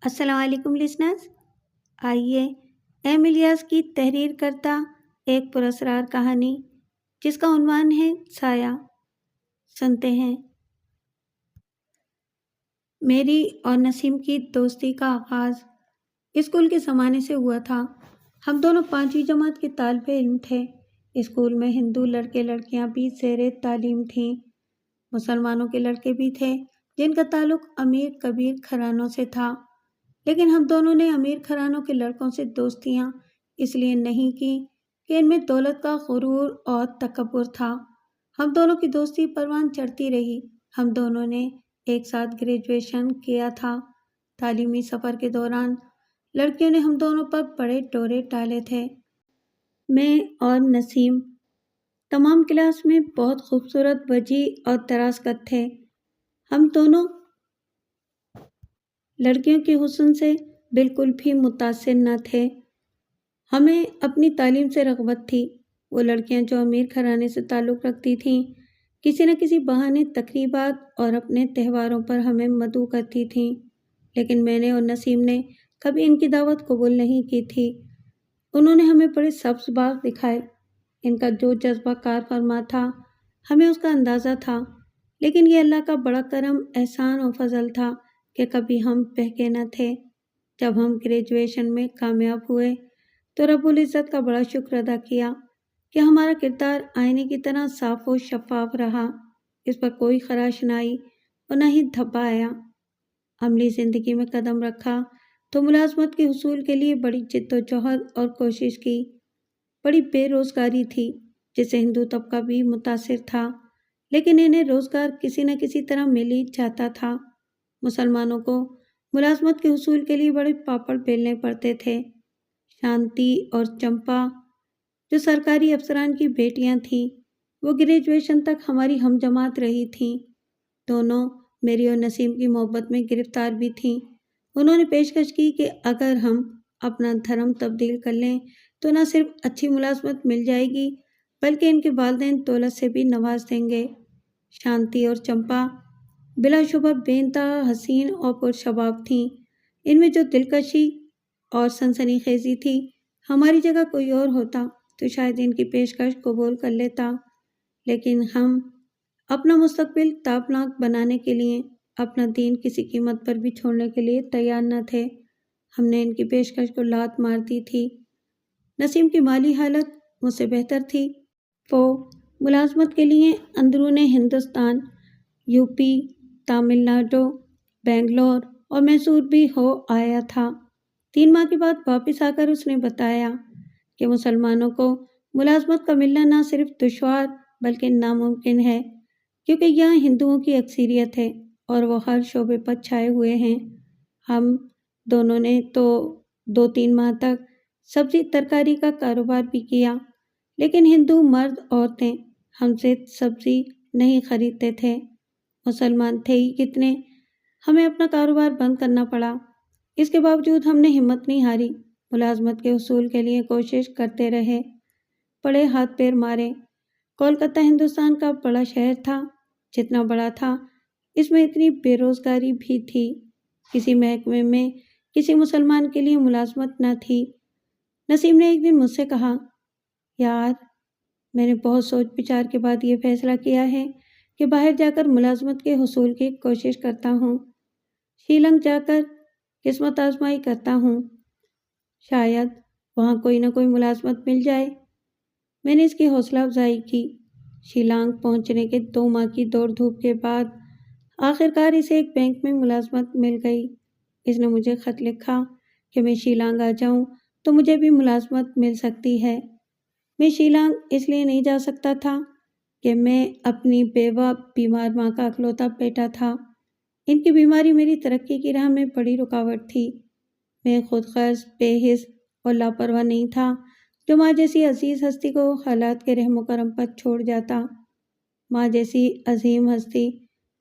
السلام علیکم لسنرز، آئیے ایم الیاس کی تحریر کرتا ایک پراسرار کہانی جس کا عنوان ہے سایہ، سنتے ہیں۔ میری اور نسیم کی دوستی کا آغاز اسکول کے زمانے سے ہوا تھا۔ ہم دونوں 5ویں جماعت کے طالب علم تھے۔ اسکول میں ہندو لڑکے لڑکیاں بھی زیر تعلیم تھیں، مسلمانوں کے لڑکے بھی تھے جن کا تعلق امیر کبیر گھرانوں سے تھا، لیکن ہم دونوں نے امیر گھرانوں کے لڑکوں سے دوستیاں اس لیے نہیں کی کہ ان میں دولت کا غرور اور تکبر تھا۔ ہم دونوں کی دوستی پروان چڑھتی رہی۔ ہم دونوں نے ایک ساتھ گریجویشن کیا تھا۔ تعلیمی سفر کے دوران لڑکیوں نے ہم دونوں پر بڑے ٹورے ڈالے تھے۔ میں اور نسیم تمام کلاس میں بہت خوبصورت، وجیح اور دراز قد تھے۔ ہم دونوں لڑکیوں کے حسن سے بالکل بھی متاثر نہ تھے۔ ہمیں اپنی تعلیم سے رغبت تھی۔ وہ لڑکیاں جو امیر گھرانے سے تعلق رکھتی تھیں کسی نہ کسی بہانے تقریبات اور اپنے تہواروں پر ہمیں مدعو کرتی تھیں، لیکن میں نے اور نسیم نے کبھی ان کی دعوت قبول نہیں کی تھی۔ انہوں نے ہمیں بڑے سبز باغ دکھائے۔ ان کا جو جذبہ کار فرما تھا ہمیں اس کا اندازہ تھا، لیکن یہ اللہ کا بڑا کرم، احسان اور فضل تھا کہ کبھی ہم بہکے نہ تھے۔ جب ہم گریجویشن میں کامیاب ہوئے تو رب العزت کا بڑا شکر ادا کیا کہ ہمارا کردار آئینے کی طرح صاف و شفاف رہا۔ اس پر کوئی خراش نہ آئی اور نہ ہی دھبا آیا۔ عملی زندگی میں قدم رکھا تو ملازمت کے حصول کے لیے بڑی جد و جہد اور کوشش کی۔ بڑی بے روزگاری تھی جس سے ہندو طبقہ بھی متاثر تھا، لیکن انہیں روزگار کسی نہ کسی طرح مل ہی جاتا تھا۔ مسلمانوں کو ملازمت کے حصول کے لیے بڑے پاپڑ بیلنے پڑتے تھے۔ شانتی اور چمپا جو سرکاری افسران کی بیٹیاں تھیں، وہ گریجویشن تک ہماری ہم جماعت رہی تھیں۔ دونوں میری اور نسیم کی محبت میں گرفتار بھی تھیں۔ انہوں نے پیشکش کی کہ اگر ہم اپنا دھرم تبدیل کر لیں تو نہ صرف اچھی ملازمت مل جائے گی بلکہ ان کے والدین دولت سے بھی نواز دیں گے۔ شانتی اور چمپا بلا شبہ بے انتہا حسین اور پرشباب تھیں۔ ان میں جو دلکشی اور سنسنی خیزی تھی، ہماری جگہ کوئی اور ہوتا تو شاید ان کی پیشکش قبول کر لیتا، لیکن ہم اپنا مستقبل تابناک بنانے کے لیے اپنا دین کسی قیمت پر بھی چھوڑنے کے لیے تیار نہ تھے۔ ہم نے ان کی پیشکش کو لات مار دی تھی۔ نسیم کی مالی حالت مجھ سے بہتر تھی۔ وہ ملازمت کے لیے اندرون ہندوستان، یوپی، تامل ناڈو، بنگلور اور میسور بھی ہو آیا تھا۔ 3 ماہ کے بعد واپس آ کر اس نے بتایا کہ مسلمانوں کو ملازمت کا ملنا نہ صرف دشوار بلکہ ناممکن ہے، کیونکہ یہاں ہندوؤں کی اکثریت ہے اور وہ ہر شعبے پر چھائے ہوئے ہیں۔ ہم دونوں نے تو 2-3 ماہ تک سبزی ترکاری کا کاروبار بھی کیا، لیکن ہندو مرد عورتیں ہم سے سبزی نہیں خریدتے تھے۔ مسلمان تھے ہی کتنے، ہمیں اپنا کاروبار بند کرنا پڑا۔ اس کے باوجود ہم نے ہمت نہیں ہاری، ملازمت کے حصول کے لیے کوشش کرتے رہے، بڑے ہاتھ پیر مارے۔ کولکتہ ہندوستان کا بڑا شہر تھا۔ جتنا بڑا تھا اس میں اتنی بے روزگاری بھی تھی۔ کسی محکمے میں کسی مسلمان کے لیے ملازمت نہ تھی۔ نسیم نے ایک دن مجھ سے کہا، یار، میں نے بہت سوچ بچار کے بعد یہ فیصلہ کیا ہے کہ باہر جا کر ملازمت کے حصول کی کوشش کرتا ہوں۔ شیلانگ جا کر قسمت آزمائی کرتا ہوں، شاید وہاں کوئی نہ کوئی ملازمت مل جائے۔ میں نے اس کی حوصلہ افزائی کی۔ شیلانگ پہنچنے کے 2 ماہ کی دوڑ دھوپ کے بعد آخرکار اسے ایک بینک میں ملازمت مل گئی۔ اس نے مجھے خط لکھا کہ میں شیلانگ آ جاؤں تو مجھے بھی ملازمت مل سکتی ہے۔ میں شیلانگ اس لیے نہیں جا سکتا تھا کہ میں اپنی بیوہ بیمار ماں کا اکلوتا بیٹا تھا۔ ان کی بیماری میری ترقی کی راہ میں بڑی رکاوٹ تھی۔ میں خود غرض، بے حس اور لاپرواہ نہیں تھا جو ماں جیسی عزیز ہستی کو حالات کے رحم و کرم پر چھوڑ جاتا۔ ماں جیسی عظیم ہستی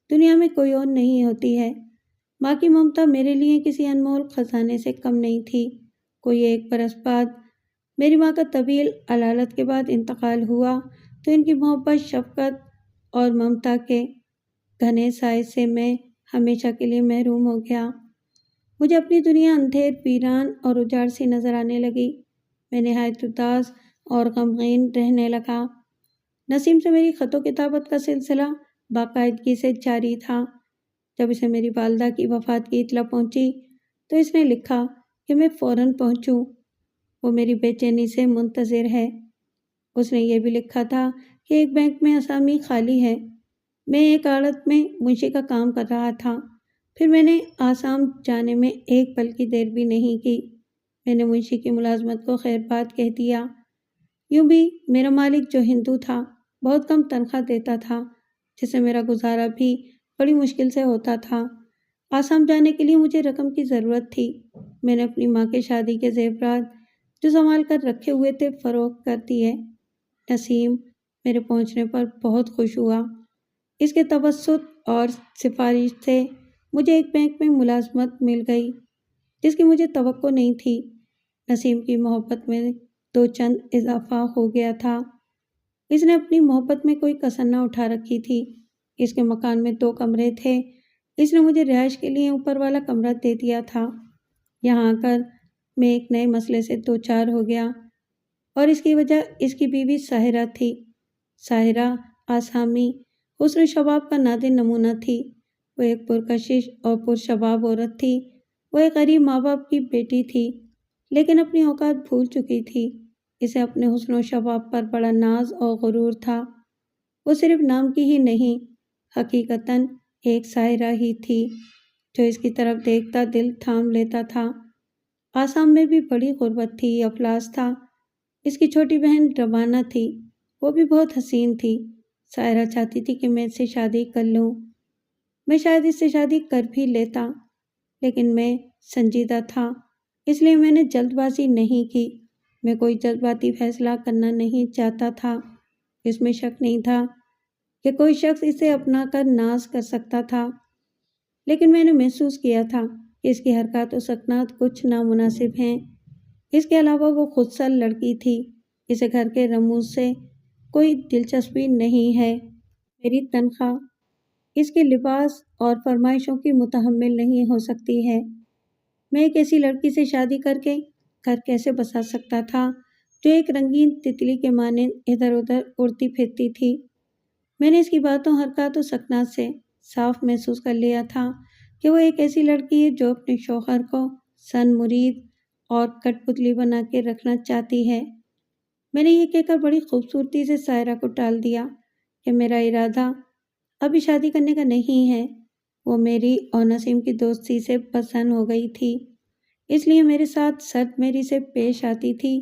دنیا میں کوئی اور نہیں ہوتی ہے۔ ماں کی ممتا میرے لیے کسی انمول خزانے سے کم نہیں تھی۔ کوئی 1 برس بعد میری ماں کا طویل علالت کے بعد انتقال ہوا تو ان کی محبت، شفقت اور ممتا کے گھنے سائے سے میں ہمیشہ کے لیے محروم ہو گیا۔ مجھے اپنی دنیا اندھیر، ویران اور اجاڑ سی نظر آنے لگی۔ میں نہایت اداس اور غمگین رہنے لگا۔ نسیم سے میری خط و کتابت کا سلسلہ باقاعدگی سے جاری تھا۔ جب اسے میری والدہ کی وفات کی اطلاع پہنچی تو اس نے لکھا کہ میں فوراً پہنچوں، وہ میری بے چینی سے منتظر ہے۔ اس نے یہ بھی لکھا تھا کہ ایک بینک میں اسامی خالی ہے۔ میں ایک آڑت میں منشی کا کام کر رہا تھا۔ پھر میں نے آسام جانے میں ایک پل کی دیر بھی نہیں کی۔ میں نے منشی کی ملازمت کو خیر بات کہہ دیا۔ یوں بھی میرا مالک جو ہندو تھا بہت کم تنخواہ دیتا تھا، جس سے میرا گزارا بھی بڑی مشکل سے ہوتا تھا۔ آسام جانے کے لیے مجھے رقم کی ضرورت تھی۔ میں نے اپنی ماں کے شادی کے زیورات جو سنبھال کر رکھے ہوئے تھے فروخت کر دیے۔ نسیم میرے پہنچنے پر بہت خوش ہوا۔ اس کے توسط اور سفارش سے مجھے ایک بینک میں ملازمت مل گئی، جس کی مجھے توقع نہیں تھی۔ نسیم کی محبت میں دو چند اضافہ ہو گیا تھا۔ اس نے اپنی محبت میں کوئی کسر نہ اٹھا رکھی تھی۔ اس کے مکان میں 2 کمرے تھے۔ اس نے مجھے رہائش کے لیے اوپر والا کمرہ دے دیا تھا۔ یہاں آ کر میں ایک نئے مسئلے سے دوچار ہو گیا، اور اس کی وجہ اس کی بیوی ساحرہ تھی۔ ساحرہ آسامی حسن و شباب کا نادر نمونہ تھی۔ وہ ایک پرکشش اور پرشباب عورت تھی۔ وہ ایک غریب ماں باپ کی بیٹی تھی، لیکن اپنی اوقات بھول چکی تھی۔ اسے اپنے حسن و شباب پر بڑا ناز اور غرور تھا۔ وہ صرف نام کی ہی نہیں، حقیقتاً ایک ساحرہ ہی تھی، جو اس کی طرف دیکھتا دل تھام لیتا تھا۔ آسام میں بھی بڑی غربت تھی، افلاس تھا۔ اس کی چھوٹی بہن روانہ تھی، وہ بھی بہت حسین تھی۔ ساحرہ چاہتی تھی کہ میں اس سے شادی کر لوں۔ میں شاید اس سے شادی کر بھی لیتا، لیکن میں سنجیدہ تھا، اس لیے میں نے جلد بازی نہیں کی۔ میں کوئی جذباتی فیصلہ کرنا نہیں چاہتا تھا۔ اس میں شک نہیں تھا کہ کوئی شخص اسے اپنا کر ناز کر سکتا تھا، لیکن میں نے محسوس کیا تھا کہ اس کی حرکات و سکنات کچھ نامناسب ہیں۔ اس کے علاوہ وہ خود سر لڑکی تھی۔ اسے گھر کے رموز سے کوئی دلچسپی نہیں ہے۔ میری تنخواہ اس کے لباس اور فرمائشوں کی متحمل نہیں ہو سکتی ہے۔ میں ایک ایسی لڑکی سے شادی کر کے گھر کیسے بسا سکتا تھا جو ایک رنگین تتلی کے مانند ادھر ادھر اڑتی پھرتی تھی؟ میں نے اس کی باتوں، حرکات و سکنات سے صاف محسوس کر لیا تھا کہ وہ ایک ایسی لڑکی ہے جو اپنے شوہر کو سن مرید اور کٹ پتلی بنا کے رکھنا چاہتی ہے۔ میں نے یہ کہہ کر بڑی خوبصورتی سے ساحرہ کو ٹال دیا کہ میرا ارادہ ابھی شادی کرنے کا نہیں ہے۔ وہ میری اور نسیم کی دوستی سے پسند ہو گئی تھی، اس لیے میرے ساتھ سرد میری سے پیش آتی تھی،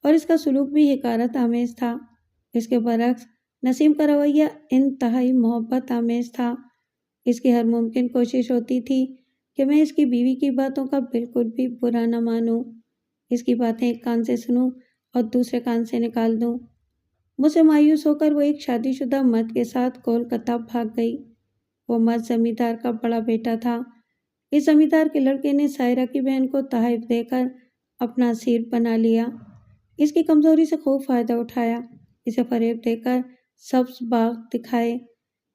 اور اس کا سلوک بھی حقارت آمیز تھا۔ اس کے برعکس نسیم کا رویہ انتہائی محبت آمیز تھا۔ اس کی ہر ممکن کوشش ہوتی تھی کہ میں اس کی بیوی کی باتوں کا بالکل بھی برا نہ مانوں، اس کی باتیں ایک کان سے سنوں اور دوسرے کان سے نکال دوں۔ مجھ سے مایوس ہو کر وہ ایک شادی شدہ مرد کے ساتھ کولکتہ بھاگ گئی۔ وہ مرد زمیندار کا بڑا بیٹا تھا۔ اس زمیندار کے لڑکے نے ساحرہ کی بہن کو تحائف دے کر اپنا اسیر بنا لیا۔ اس کی کمزوری سے خوب فائدہ اٹھایا، اسے فریب دے کر سبز باغ دکھائے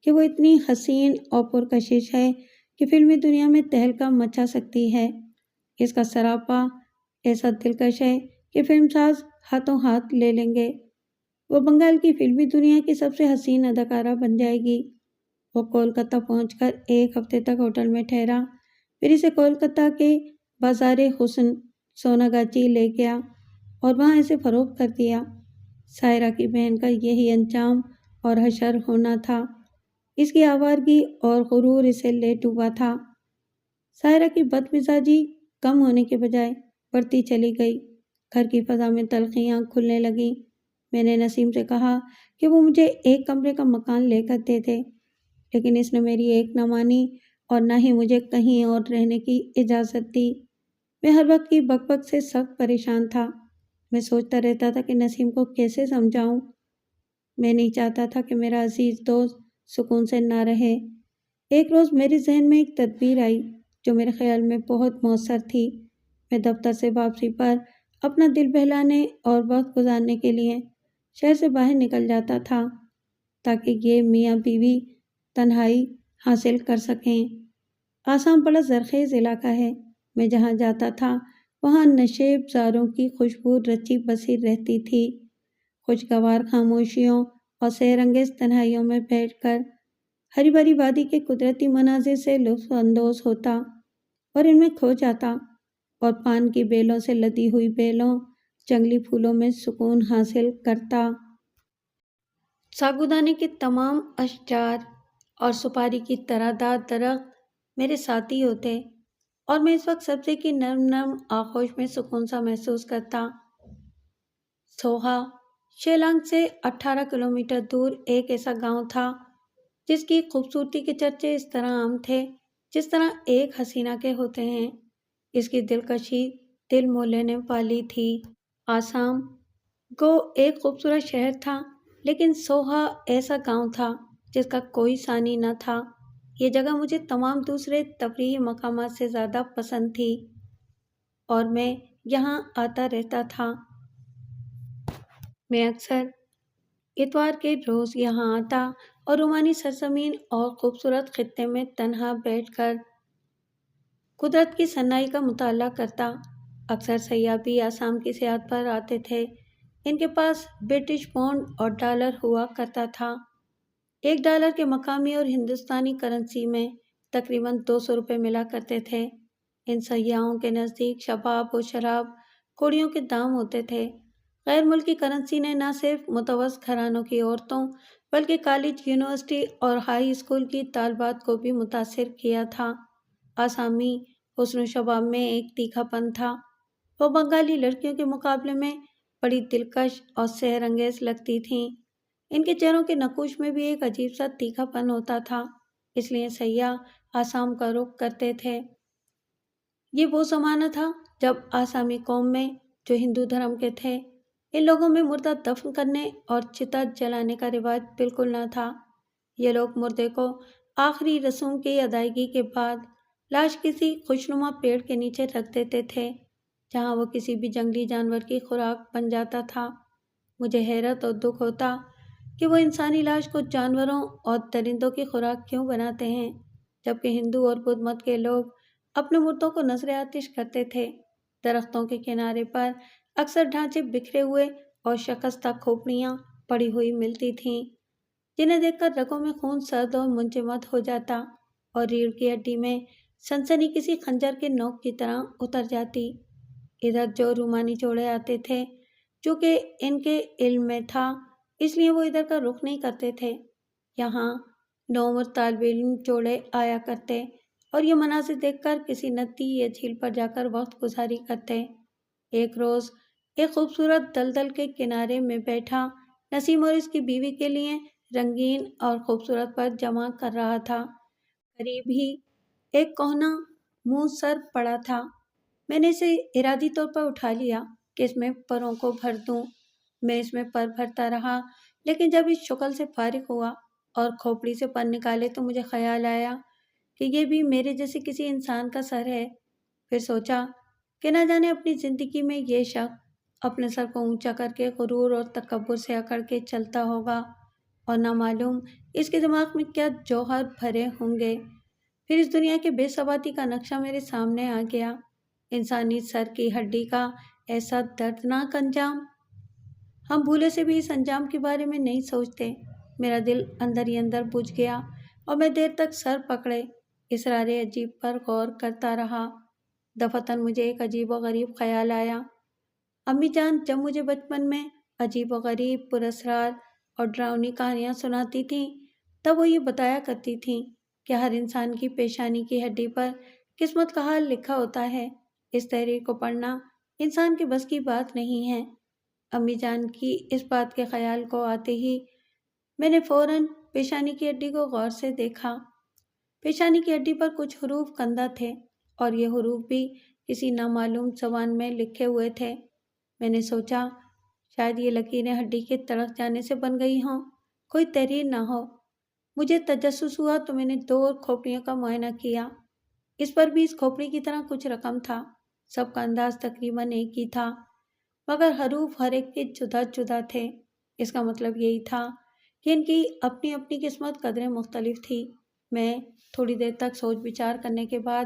کہ وہ اتنی حسین اور پرکشش ہے کہ فلمی دنیا میں تہلکہ مچا سکتی ہے۔ اس کا سراپا ایسا دلکش ہے کہ فلم ساز ہاتھوں ہاتھ لے لیں گے۔ وہ بنگال کی فلمی دنیا کی سب سے حسین اداکارہ بن جائے گی۔ وہ کولکتہ پہنچ کر 1 ہفتے تک ہوٹل میں ٹھہرا، پھر اسے کولکتہ کے بازار حسن سوناگاچی لے گیا اور وہاں اسے فروخت کر دیا۔ ساحرہ کی بہن کا یہی انجام اور حشر ہونا تھا۔ اس کی آوارگی اور غرور اسے لے ڈوبا تھا۔ ساحرہ کی بد مزاجی کم ہونے کے بجائے بڑھتی چلی گئی۔ گھر کی فضا میں تلخیاں کھلنے لگیں۔ میں نے نسیم سے کہا کہ وہ مجھے 1 کمرے کا مکان لے کر دے دے، لیکن اس نے میری ایک نہ مانی اور نہ ہی مجھے کہیں اور رہنے کی اجازت دی۔ میں ہر وقت کی بک بک سے سخت پریشان تھا۔ میں سوچتا رہتا تھا کہ نسیم کو کیسے سمجھاؤں۔ میں نہیں چاہتا تھا کہ میرا عزیز دوست سکون سے نہ رہے۔ ایک روز میرے ذہن میں ایک تدبیر آئی جو میرے خیال میں بہت مؤثر تھی۔ میں دفتر سے واپسی پر اپنا دل بہلانے اور وقت گزارنے کے لیے شہر سے باہر نکل جاتا تھا، تاکہ یہ میاں بیوی تنہائی حاصل کر سکیں۔ آسام بڑا زرخیز علاقہ ہے۔ میں جہاں جاتا تھا وہاں نشیب زاروں کی خوشبو رچی بسی رہتی تھی۔ خوشگوار خاموشیوں اور سیر انگیز تنہائیوں میں بیٹھ کر ہری بھری وادی کے قدرتی مناظر سے لطف اندوز ہوتا اور ان میں کھو جاتا، اور پان کی بیلوں سے لدی ہوئی بیلوں جنگلی پھولوں میں سکون حاصل کرتا۔ ساگودانے کے تمام اشجار اور سپاری کی طرح دار درخت میرے ساتھی ہوتے اور میں اس وقت سبزے کی نرم نرم آغوش میں سکون سا محسوس کرتا۔ سوہا شیلانگ سے 18 کلومیٹر دور ایک ایسا گاؤں تھا جس کی خوبصورتی کے چرچے اس طرح عام تھے جس طرح ایک حسینہ کے ہوتے ہیں۔ اس کی دلکشی دل موہ لینے والی تھی۔ آسام گو ایک خوبصورت شہر تھا، لیکن سوہا ایسا گاؤں تھا جس کا کوئی ثانی نہ تھا۔ یہ جگہ مجھے تمام دوسرے تفریحی مقامات سے زیادہ پسند تھی اور میں یہاں آتا رہتا تھا۔ میں اکثر اتوار کے روز یہاں آتا اور رومانی سرزمین اور خوبصورت خطے میں تنہا بیٹھ کر قدرت کی صناعی کا مطالعہ کرتا۔ اکثر سیاح بھی آسام کی سیاحت پر آتے تھے۔ ان کے پاس برٹش پاؤنڈ اور ڈالر ہوا کرتا تھا۔ $1 کے مقامی اور ہندوستانی کرنسی میں تقریباً 200 روپے ملا کرتے تھے۔ ان سیاحوں کے نزدیک شباب و شراب کوڑیوں کے دام ہوتے تھے۔ غیر ملکی کرنسی نے نہ صرف متوسط گھرانوں کی عورتوں بلکہ کالج، یونیورسٹی اور ہائی اسکول کی طالبات کو بھی متاثر کیا تھا۔ آسامی حسن و شباب میں ایک تیکھا پن تھا۔ وہ بنگالی لڑکیوں کے مقابلے میں بڑی دلکش اور سحر انگیز لگتی تھیں۔ ان کے چہروں کے نقوش میں بھی ایک عجیب سا تیکھا پن ہوتا تھا، اس لیے سیاح آسام کا رخ کرتے تھے۔ یہ وہ زمانہ تھا جب آسامی قوم میں جو ہندو دھرم کے تھے، ان لوگوں میں مردہ دفن کرنے اور چتا جلانے کا رواج بالکل نہ تھا۔ یہ لوگ مردے کو آخری رسوم کی ادائیگی کے بعد لاش کسی خوشنما پیڑ کے نیچے رکھ دیتے تھے، جہاں وہ کسی بھی جنگلی جانور کی خوراک بن جاتا تھا۔ مجھے حیرت اور دکھ ہوتا کہ وہ انسانی لاش کو جانوروں اور درندوں کی خوراک کیوں بناتے ہیں، جبکہ ہندو اور بدھ مت کے لوگ اپنے مردوں کو نذر آتش کرتے تھے۔ درختوں کے کنارے پر اکثر ڈھانچے بکھرے ہوئے اور شکستہ کھوپڑیاں پڑی ہوئی ملتی تھیں، جنہیں دیکھ کر رگوں میں خون سرد اور منجمد ہو جاتا اور ریڑھ کی ہڈی میں سنسنی کسی خنجر کے نوک کی طرح اتر جاتی۔ ادھر جو رومانی جوڑے آتے تھے، چونکہ ان کے علم میں تھا اس لیے وہ ادھر کا رخ نہیں کرتے تھے۔ یہاں نوعمر طالب علم جوڑے آیا کرتے اور یہ مناظر دیکھ کر کسی ندی یا جھیل پر جا کر وقت گزاری کرتے۔ ایک روز ایک خوبصورت دلدل کے کنارے میں بیٹھا نسیم اور اس کی بیوی کے لیے رنگین اور خوبصورت پر جمع کر رہا تھا۔ قریب ہی ایک کوہنا منہ سر پڑا تھا۔ میں نے اسے ارادی طور پر اٹھا لیا کہ اس میں پروں کو بھر دوں۔ میں اس میں پر بھرتا رہا، لیکن جب اس شکل سے فارغ ہوا اور کھوپڑی سے پر نکالے تو مجھے خیال آیا کہ یہ بھی میرے جیسے کسی انسان کا سر ہے۔ پھر سوچا کہ نہ جانے اپنی زندگی میں یہ شخص اپنے سر کو اونچا کر کے غرور اور تکبر سے اکڑ کے چلتا ہوگا، اور نہ معلوم اس کے دماغ میں کیا جوہر بھرے ہوں گے۔ پھر اس دنیا کے بے ثباتی کا نقشہ میرے سامنے آ گیا، انسانی سر کی ہڈی کا ایسا دردناک انجام۔ ہم بھولے سے بھی اس انجام کے بارے میں نہیں سوچتے۔ میرا دل اندر ہی اندر بجھ گیا اور میں دیر تک سر پکڑے اسرار عجیب پر غور کرتا رہا۔ دفعتاً مجھے ایک عجیب و غریب خیال آیا۔ امی جان جب مجھے بچپن میں عجیب و غریب، پراسرار اور ڈراؤنی کہانیاں سناتی تھیں، تب وہ یہ بتایا کرتی تھیں کہ ہر انسان کی پیشانی کی ہڈی پر قسمت کا حال لکھا ہوتا ہے۔ اس تحریر کو پڑھنا انسان کے بس کی بات نہیں ہے۔ امی جان کی اس بات کے خیال کو آتے ہی میں نے فوراً پیشانی کی ہڈی کو غور سے دیکھا۔ پیشانی کی ہڈی پر کچھ حروف کندہ تھے اور یہ حروف بھی کسی نامعلوم زبان میں لکھے ہوئے تھے۔ میں نے سوچا شاید یہ لکیریں ہڈی کے تڑک جانے سے بن گئی ہوں، کوئی تحریر نہ ہو۔ مجھے تجسس ہوا تو میں نے 2 اور کھوپڑیوں کا معائنہ کیا۔ اس پر بھی اس کھوپڑی کی طرح کچھ رقم تھا۔ سب کا انداز تقریباً ایک ہی تھا، مگر حروف ہر ایک کے جدا جدا تھے۔ اس کا مطلب یہی تھا کہ ان کی اپنی اپنی قسمت قدریں مختلف تھی۔ میں تھوڑی دیر تک سوچ بچار کرنے کے بعد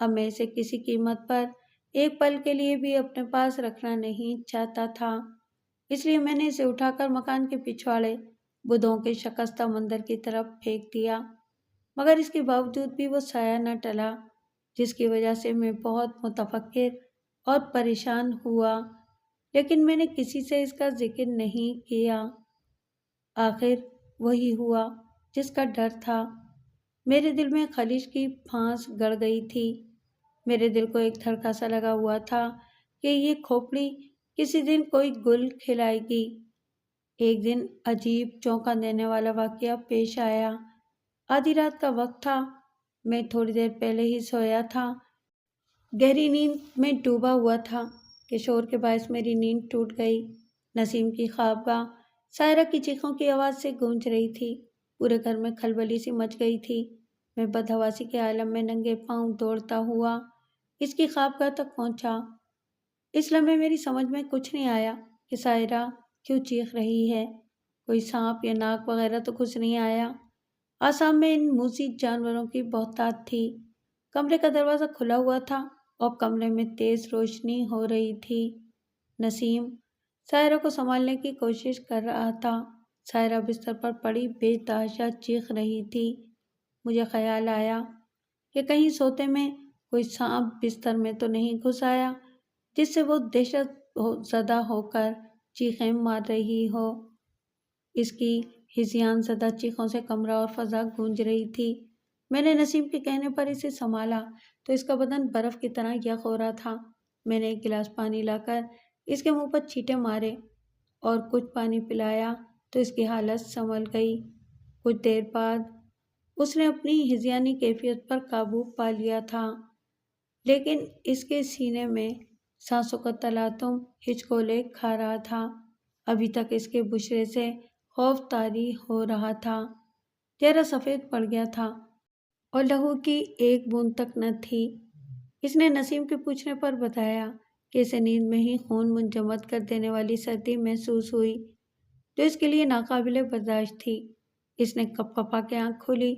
اب میں اسے کسی قیمت پر ایک پل کے لیے بھی اپنے پاس رکھنا نہیں چاہتا تھا، اس لیے میں نے اسے اٹھا کر مکان کے پچھواڑے بدھوں کے شکستہ مندر کی طرف پھینک دیا، مگر اس کے باوجود بھی وہ سایہ نہ ٹلا، جس کی وجہ سے میں بہت متفکر اور پریشان ہوا، لیکن میں نے کسی سے اس کا ذکر نہیں کیا۔ آخر وہی ہوا جس کا ڈر تھا۔ میرے دل میں خلش کی پھانس گڑ گئی تھی۔ میرے دل کو ایک دھڑکا سا لگا ہوا تھا کہ یہ کھوپڑی کسی دن کوئی گل کھلائے گی۔ ایک دن عجیب چونکا دینے والا واقعہ پیش آیا۔ آدھی رات کا وقت تھا، میں تھوڑی دیر پہلے ہی سویا تھا، گہری نیند میں ڈوبا ہوا تھا کہ شور کے باعث میری نیند ٹوٹ گئی۔ نسیم کی خوابگاہ سائرہ کی چیخوں کی آواز سے گونج رہی تھی، پورے گھر میں کھلبلی سی مچ گئی تھی۔ میں بدحواسی کے عالم میں ننگے پاؤں دوڑتا ہوا اس کی خوابگاہ تک پہنچا۔ اس لمحے میری سمجھ میں کچھ نہیں آیا کہ سائرہ کیوں چیخ رہی ہے۔ کوئی سانپ یا ناگ وغیرہ تو کچھ نہیں آیا۔ آسام میں ان موذی جانوروں کی بہتات تھی۔ کمرے کا دروازہ کھلا ہوا تھا اور کمرے میں تیز روشنی ہو رہی تھی۔ نسیم سائرہ کو سنبھالنے کی کوشش کر رہا تھا۔ سائرہ بستر پر پڑی بے تحاشا چیخ رہی تھی۔ مجھے خیال آیا کہ کہیں سوتے میں کوئی سانپ بستر میں تو نہیں گھس آیا جس سے وہ دہشت زدہ ہو کر چیخیں مار رہی ہو۔ اس کی ہذیان زدہ چیخوں سے کمرہ اور فضا گونج رہی تھی۔ میں نے نسیم کے کہنے پر اسے سنبھالا تو اس کا بدن برف کی طرح یخ ہو رہا تھا۔ میں نے ایک گلاس پانی لا کر اس کے منہ پر چھینٹے مارے اور کچھ پانی پلایا تو اس کی حالت سنبھل گئی۔ کچھ دیر بعد اس نے اپنی ہذیانی کیفیت پر قابو پا لیا تھا، لیکن اس کے سینے میں سانسوں کا تلاطم ہچکولے کھا رہا تھا۔ ابھی تک اس کے بشرے سے خوف طاری ہو رہا تھا۔ چہرہ سفید پڑ گیا تھا اور لہو کی ایک بوند تک نہ تھی۔ اس نے نسیم کے پوچھنے پر بتایا کہ اسے نیند میں ہی خون منجمد کر دینے والی سردی محسوس ہوئی جو اس کے لیے ناقابل برداشت تھی۔ اس نے کپ کپا کے آنکھ کھولی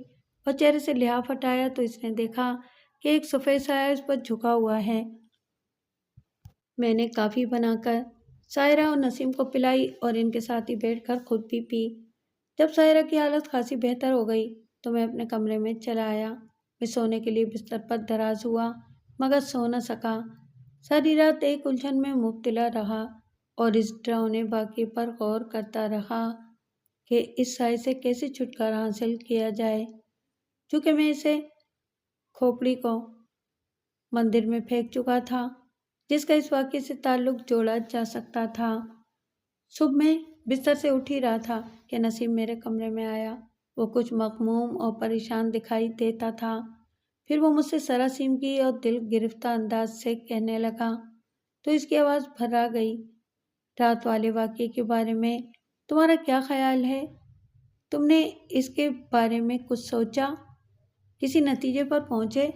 اور چہرے سے لحاف ہٹایا تو اس نے دیکھا کہ ایک سفید سایہ اس پر جھکا ہوا ہے۔ میں نے کافی بنا کر سائرہ اور نسیم کو پلائی اور ان کے ساتھ ہی بیٹھ کر خود بھی پی۔ جب سائرہ کی حالت خاصی بہتر ہو گئی تو میں اپنے کمرے میں چلا آیا۔ میں سونے کے لیے بستر پر دراز ہوا مگر سو نہ سکا۔ ساری رات ایک الجھن میں مبتلا رہا اور اس ڈراؤنے واقعے پر غور کرتا رہا کہ اس سائے سے کیسے چھٹکارا حاصل کیا جائے۔ چونکہ میں اسے کھوپڑی کو مندر میں پھینک چکا تھا جس کا اس واقعے سے تعلق جوڑا جا سکتا تھا۔ صبح میں بستر سے اٹھ ہی رہا تھا کہ نسیم میرے کمرے میں آیا۔ وہ کچھ مغموم اور پریشان دکھائی دیتا تھا۔ پھر وہ مجھ سے سراسیمگی اور دل گرفتہ انداز سے کہنے لگا تو اس کی آواز بھرا گئی، رات والے واقعے کے بارے میں تمہارا کیا خیال ہے؟ تم نے اس کے بارے میں کچھ سوچا؟ کسی نتیجے پر پہنچے؟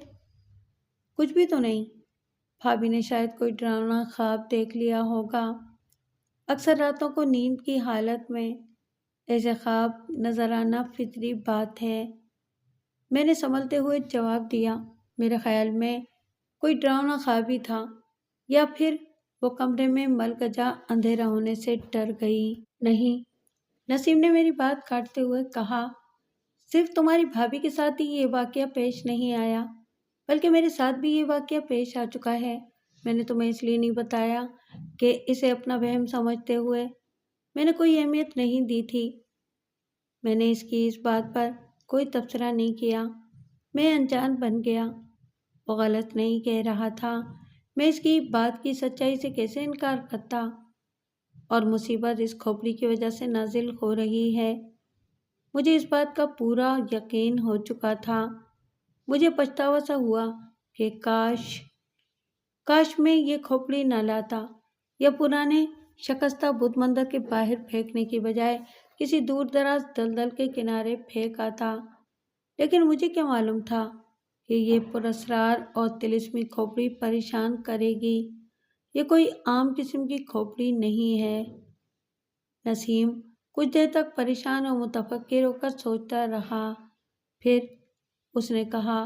کچھ بھی تو نہیں۔ بھابھی نے شاید کوئی ڈراؤنا خواب دیکھ لیا ہوگا۔ اکثر راتوں کو نیند کی حالت میں ایسے خواب نظر آنا فطری بات ہے۔ میں نے سنبھلتے ہوئے جواب دیا، میرے خیال میں کوئی ڈراؤنا خواب ہی تھا، یا پھر وہ کمرے میں ملگجا اندھیرا ہونے سے ڈر گئی۔ نہیں، نسیم نے میری بات کاٹتے ہوئے کہا، صرف تمہاری بھابھی کے ساتھ ہی یہ واقعہ پیش نہیں آیا بلکہ میرے ساتھ بھی یہ واقعہ پیش آ چکا ہے۔ میں نے تمہیں اس لیے نہیں بتایا کہ اسے اپنا وہم سمجھتے ہوئے میں نے کوئی اہمیت نہیں دی تھی۔ میں نے اس کی اس بات پر کوئی تبصرہ نہیں کیا۔ میں انجان بن گیا۔ وہ غلط نہیں کہہ رہا تھا۔ میں اس کی بات کی سچائی سے کیسے انکار کرتا؟ اور مصیبت اس کھوپڑی کی وجہ سے نازل ہو رہی ہے۔ مجھے اس بات کا پورا یقین ہو چکا تھا۔ مجھے پچھتاوا سا ہوا کہ کاش میں یہ کھوپڑی نہ لاتا یا پرانے شکستہ بدھ مندر کے باہر پھینکنے کی بجائے کسی دور دراز دلدل کے کنارے پھینک آتا۔ لیکن مجھے کیا معلوم تھا کہ یہ پراسرار اور طلسمی کھوپڑی پریشان کرے گی۔ یہ کوئی عام قسم کی کھوپڑی نہیں ہے۔ نسیم کچھ دیر تک پریشان اور متفکر ہو کر سوچتا رہا۔ پھر اس نے کہا،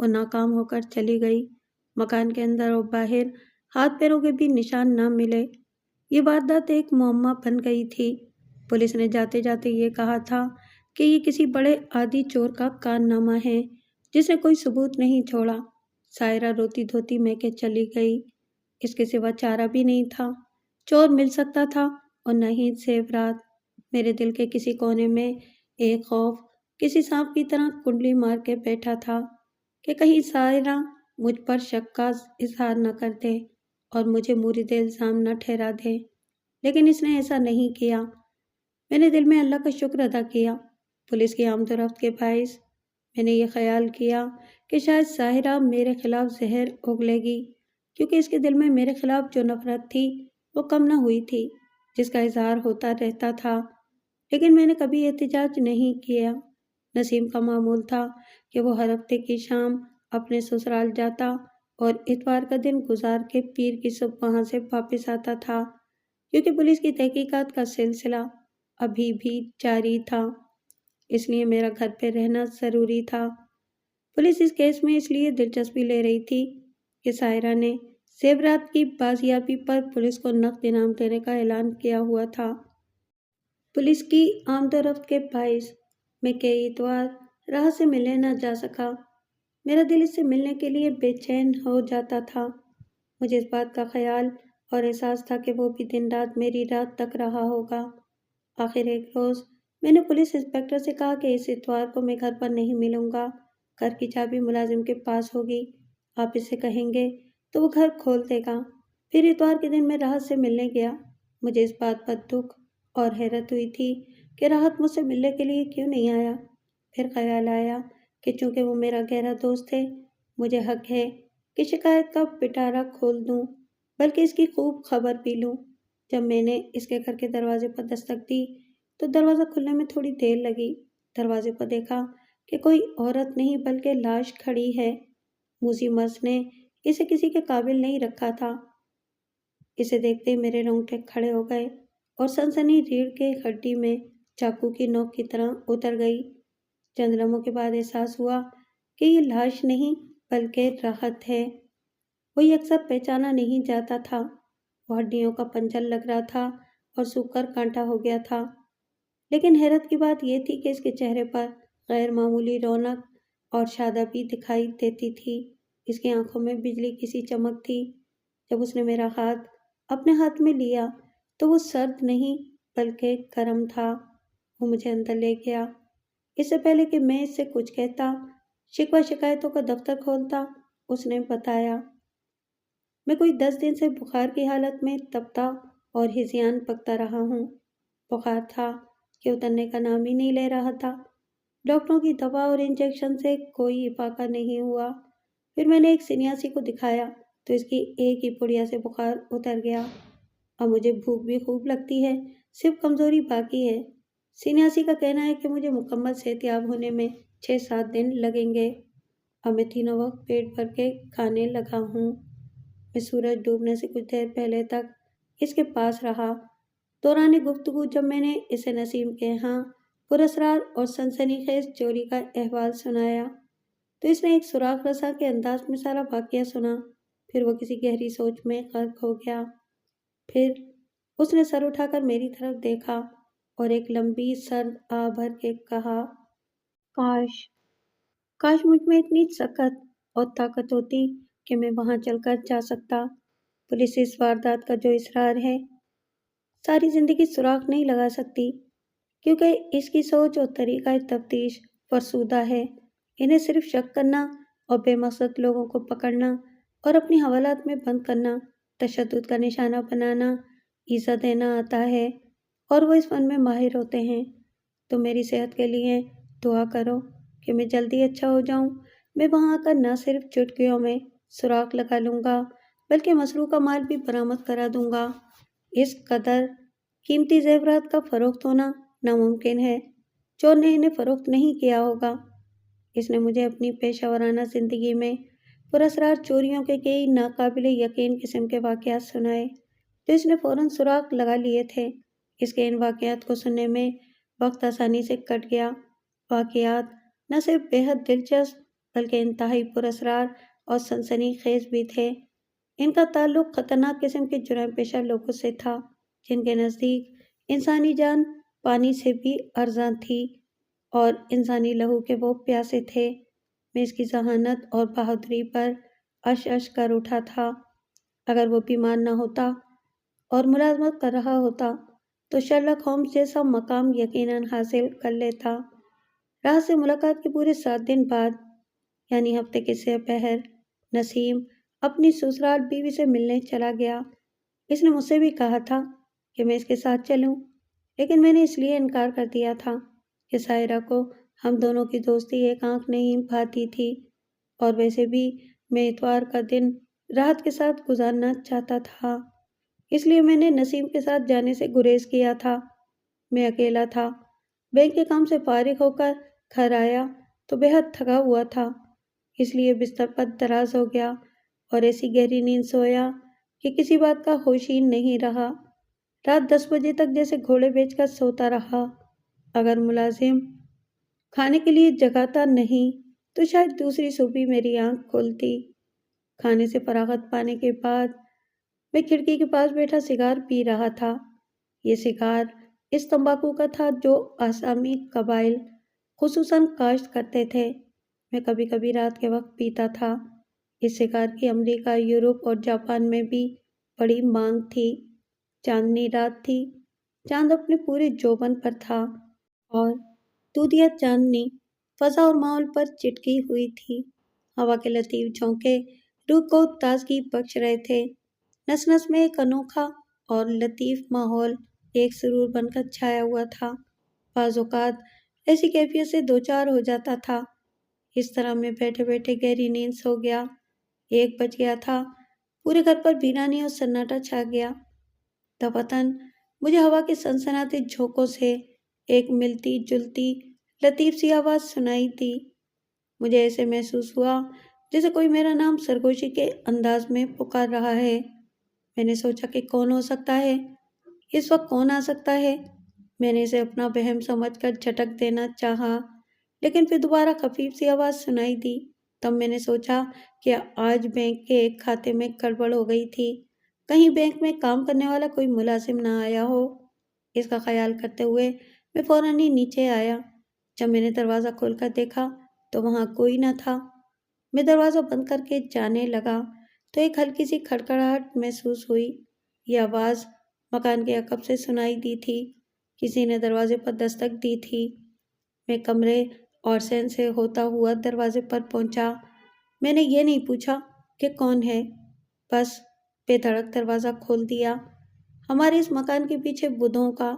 وہ ناکام ہو کر چلی گئی۔ مکان کے اندر اور باہر ہاتھ پیروں کے بھی نشان نہ ملے۔ یہ واردات ایک معمہ بن گئی تھی۔ پولیس نے جاتے جاتے یہ کہا تھا کہ یہ کسی بڑے عادی چور کا کارنامہ ہے جس نے کوئی ثبوت نہیں چھوڑا۔ سائرہ روتی دھوتی میں کے چلی گئی۔ اس کے سوا چارہ بھی نہیں تھا۔ چور مل سکتا تھا اور نہ ہی زیورات۔ میرے دل کے کسی کونے میں ایک خوف کسی سانپ کی طرح کنڈلی مار کے بیٹھا تھا کہ کہیں سائرہ مجھ پر شک کا اظہار نہ کر دے اور مجھے مورد الزام نہ ٹھہرا دے، لیکن اس نے ایسا نہیں کیا۔ میں نے دل میں اللہ کا شکر ادا کیا۔ پولیس کی آمد و رفت کے باعث میں نے یہ خیال کیا کہ شاید ساحرہ میرے خلاف زہر اگلے گی، کیونکہ اس کے دل میں میرے خلاف جو نفرت تھی وہ کم نہ ہوئی تھی، جس کا اظہار ہوتا رہتا تھا، لیکن میں نے کبھی احتجاج نہیں کیا۔ نسیم کا معمول تھا کہ وہ ہر ہفتے کی شام اپنے سسرال جاتا اور اتوار کا دن گزار کے پیر کی صبح وہاں سے واپس آتا تھا، کیونکہ پولیس کی تحقیقات کا سلسلہ ابھی بھی جاری تھا، اس لیے میرا گھر پہ رہنا ضروری تھا۔ پولیس اس کیس میں اس لیے دلچسپی لے رہی تھی کہ سائرہ نے زیورات کی بازیابی پر پولیس کو نقد انعام دینے کا اعلان کیا ہوا تھا۔ پولیس کی آمد و رفت کے باعث میں کئی اتوار راہ سے ملنے نہ جا سکا۔ میرا دل اس سے ملنے کے لیے بے چین ہو جاتا تھا۔ مجھے اس بات کا خیال اور احساس تھا کہ وہ بھی دن رات میری رات تک رہا ہوگا۔ آخر ایک روز میں نے پولیس انسپکٹر سے کہا کہ اس اتوار کو میں گھر پر نہیں ملوں گا، گھر کی چابی ملازم کے پاس ہوگی، آپ اسے کہیں گے تو وہ گھر کھول دے گا۔ پھر اتوار کے دن میں راحت سے ملنے گیا۔ مجھے اس بات پر دکھ اور حیرت ہوئی تھی کہ راحت مجھ سے ملنے کے لیے کیوں نہیں آیا۔ پھر خیال آیا کہ چونکہ وہ میرا گہرا دوست ہے، مجھے حق ہے کہ شکایت کا پٹارا کھول دوں، بلکہ اس کی خوب خبر بھی لوں۔ جب میں نے اس کے گھر کے دروازے پر دستک دی تو دروازہ کھلنے میں تھوڑی دیر لگی۔ دروازے پر دیکھا کہ کوئی عورت نہیں بلکہ لاش کھڑی ہے۔ موذی مرض نے اسے کسی کے قابل نہیں رکھا تھا۔ اسے دیکھتے ہی میرے رونگٹے کھڑے ہو گئے اور سنسنی ریڑھ کے ہڈی میں چاقو کی نوک کی طرح اتر گئی۔ چند لمحوں کے بعد احساس ہوا کہ یہ لاش نہیں بلکہ راحت ہے۔ وہ یکسر پہچانا نہیں جاتا تھا۔ وہ ہڈیوں کا پنجر لگ رہا تھا اور سوکھ کر کانٹا ہو گیا تھا، لیکن حیرت کی بات یہ تھی کہ اس کے چہرے پر غیر معمولی رونق اور شادابی دکھائی دیتی تھی۔ اس کی آنکھوں میں بجلی کی سی چمک تھی۔ جب اس نے میرا ہاتھ اپنے ہاتھ میں لیا تو وہ سرد نہیں بلکہ گرم تھا۔ وہ مجھے اندر لے گیا۔ اس سے پہلے کہ میں اس سے کچھ کہتا، شکوہ شکایتوں کا دفتر کھولتا، اس نے بتایا، میں کوئی 10 دن سے بخار کی حالت میں تپتا اور ہذیان پکتا رہا ہوں۔ بخار تھا کہ اترنے کا نام ہی نہیں لے رہا تھا۔ ڈاکٹروں کی دوا اور انجیکشن سے کوئی افاقہ نہیں ہوا۔ پھر میں نے ایک سنیاسی کو دکھایا تو اس کی ایک ہی پڑیا سے بخار اتر گیا۔ اب مجھے بھوک بھی خوب لگتی ہے، صرف کمزوری باقی ہے۔ سنیاسی کا کہنا ہے کہ مجھے مکمل صحت یاب ہونے میں 6-7 دن لگیں گے۔ اب میں تینوں وقت پیٹ بھر کے کھانے لگا ہوں۔ میں سورج ڈوبنے سے کچھ دیر پہلے تک اس کے پاس رہا۔ دوران گفتگو جب میں نے اسے نسیم کے ہاں پراسرار اور سنسنی خیز چوری کا احوال سنایا تو اس نے ایک سراغ رساں کے انداز میں سارا واقعہ سنا۔ پھر وہ کسی گہری سوچ میں غرق ہو گیا۔ پھر اس نے سر اٹھا کر میری طرف دیکھا اور ایک لمبی سرد آہ بھر کے کہا، کاش مجھ میں اتنی سخت اور طاقت ہوتی کہ میں وہاں چل کر جا سکتا۔ پولیس اس واردات کا جو اصرار ہے ساری زندگی سراغ نہیں لگا سکتی، کیونکہ اس کی سوچ اور طریقہ تفتیش فرسودہ ہے۔ انہیں صرف شک کرنا اور بے مقصد لوگوں کو پکڑنا اور اپنی حوالات میں بند کرنا، تشدد کا نشانہ بنانا، ایذا دینا آتا ہے، اور وہ اس فن میں ماہر ہوتے ہیں۔ تو میری صحت کے لیے دعا کرو کہ میں جلدی اچھا ہو جاؤں۔ میں وہاں آ کر نہ صرف چٹکیوں میں سراغ لگا لوں گا بلکہ مسروقہ مال بھی برآمد کرا دوں گا۔ اس قدر قیمتی زیورات کا فروخت ہونا ناممکن ہے۔ چور نے انہیں فروخت نہیں کیا ہوگا۔ اس نے مجھے اپنی پیشہ ورانہ زندگی میں پراسرار چوریوں کے کئی ناقابل یقین قسم کے واقعات سنائے تو اس نے فوراً سراغ لگا لیے تھے۔ اس کے ان واقعات کو سننے میں وقت آسانی سے کٹ گیا۔ واقعات نہ صرف بے حد دلچسپ بلکہ انتہائی پراسرار اور سنسنی خیز بھی تھے۔ ان کا تعلق خطرناک قسم کے جرائم پیشہ لوگوں سے تھا، جن کے نزدیک انسانی جان پانی سے بھی ارزاں تھی اور انسانی لہو کے وہ پیاسے تھے۔ میں اس کی ذہانت اور بہادری پر عش عش کر اٹھا تھا۔ اگر وہ بیمار نہ ہوتا اور ملازمت کر رہا ہوتا تو شرلک ہومز جیسا مقام یقیناً حاصل کر لیتا۔ راحت سے ملاقات کے پورے 7 دن بعد، یعنی ہفتے کے سہ پہر، نسیم اپنی سسرال بیوی سے ملنے چلا گیا۔ اس نے مجھ سے بھی کہا تھا کہ میں اس کے ساتھ چلوں، لیکن میں نے اس لیے انکار کر دیا تھا کہ ساحرہ کو ہم دونوں کی دوستی ایک آنکھ نہیں بھاتی تھی، اور ویسے بھی میں اتوار کا دن راحت کے ساتھ گزارنا چاہتا تھا۔ اس لیے میں نے نسیم کے ساتھ جانے سے گریز کیا تھا۔ میں اکیلا تھا، بینک کے کام سے فارغ ہو کر گھر آیا تو بے حد تھکا ہوا تھا، اس لیے بستر پر دراز ہو گیا اور ایسی گہری نیند سویا کہ کسی بات کا ہوش ہی نہیں رہا۔ رات 10 بجے تک جیسے گھوڑے بیچ کر سوتا رہا۔ اگر ملازم کھانے کے لیے جگاتا نہیں تو شاید دوسری صبح میری آنکھ کھلتی۔ کھانے سے فراغت پانے کے بعد میں کھڑکی کے پاس بیٹھا سگار پی رہا تھا۔ یہ سگار اس تمباکو کا تھا جو آسامی قبائل خصوصاً کاشت کرتے تھے۔ میں کبھی کبھی رات کے وقت پیتا تھا۔ اس سگار کی امریکہ، یورپ اور جاپان میں بھی بڑی مانگ تھی۔ چاندنی رات تھی، چاند اپنے پورے جوبن پر تھا اور دودھیا چاندنی فضا اور ماحول پر چٹکی ہوئی تھی۔ ہوا کے لطیف جھونکے روح کو تازگی بخش رہے تھے۔ نس نس میں ایک انوکھا اور لطیف ماحول ایک سرور بن کر چھایا ہوا تھا۔ بعض اوقات ایسی کیفیت سے دوچار ہو جاتا تھا۔ اس طرح میں بیٹھے بیٹھے گہری نیند سو گیا۔ 1 بج گیا تھا۔ پورے گھر پر ویرانی اور سناٹا چھا گیا۔ دفعتاً مجھے ہوا کے سنسناتے جھونکوں سے ایک ملتی جلتی لطیف سی آواز سنائی دی۔ مجھے ایسے محسوس ہوا جیسے کوئی میرا نام سرگوشی کے انداز میں پکار رہا ہے۔ میں نے سوچا کہ کون ہو سکتا ہے؟ اس وقت کون آ سکتا ہے؟ میں نے اسے اپنا وہم سمجھ کر جھٹک دینا چاہا، لیکن پھر دوبارہ خفیف سی آواز سنائی دی۔ تب میں نے سوچا کہ آج بینک کے ایک کھاتے میں گڑبڑ ہو گئی تھی، کہیں بینک میں کام کرنے والا کوئی ملازم نہ آیا ہو۔ اس کا خیال کرتے ہوئے میں فوراً ہی نیچے آیا۔ جب میں نے دروازہ کھول کر دیکھا تو وہاں کوئی نہ تھا۔ میں دروازہ بند کر کے جانے لگا تو ایک ہلکی سی کھڑکھڑاہٹ محسوس ہوئی۔ یہ آواز مکان کے عقب سے سنائی دی تھی۔ کسی نے دروازے پر دستک دی تھی۔ میں کمرے اور سین سے ہوتا ہوا دروازے پر پہنچا۔ میں نے یہ نہیں پوچھا کہ کون ہے، بس بے دھڑک دروازہ کھول دیا۔ ہمارے اس مکان کے پیچھے بدھوں کا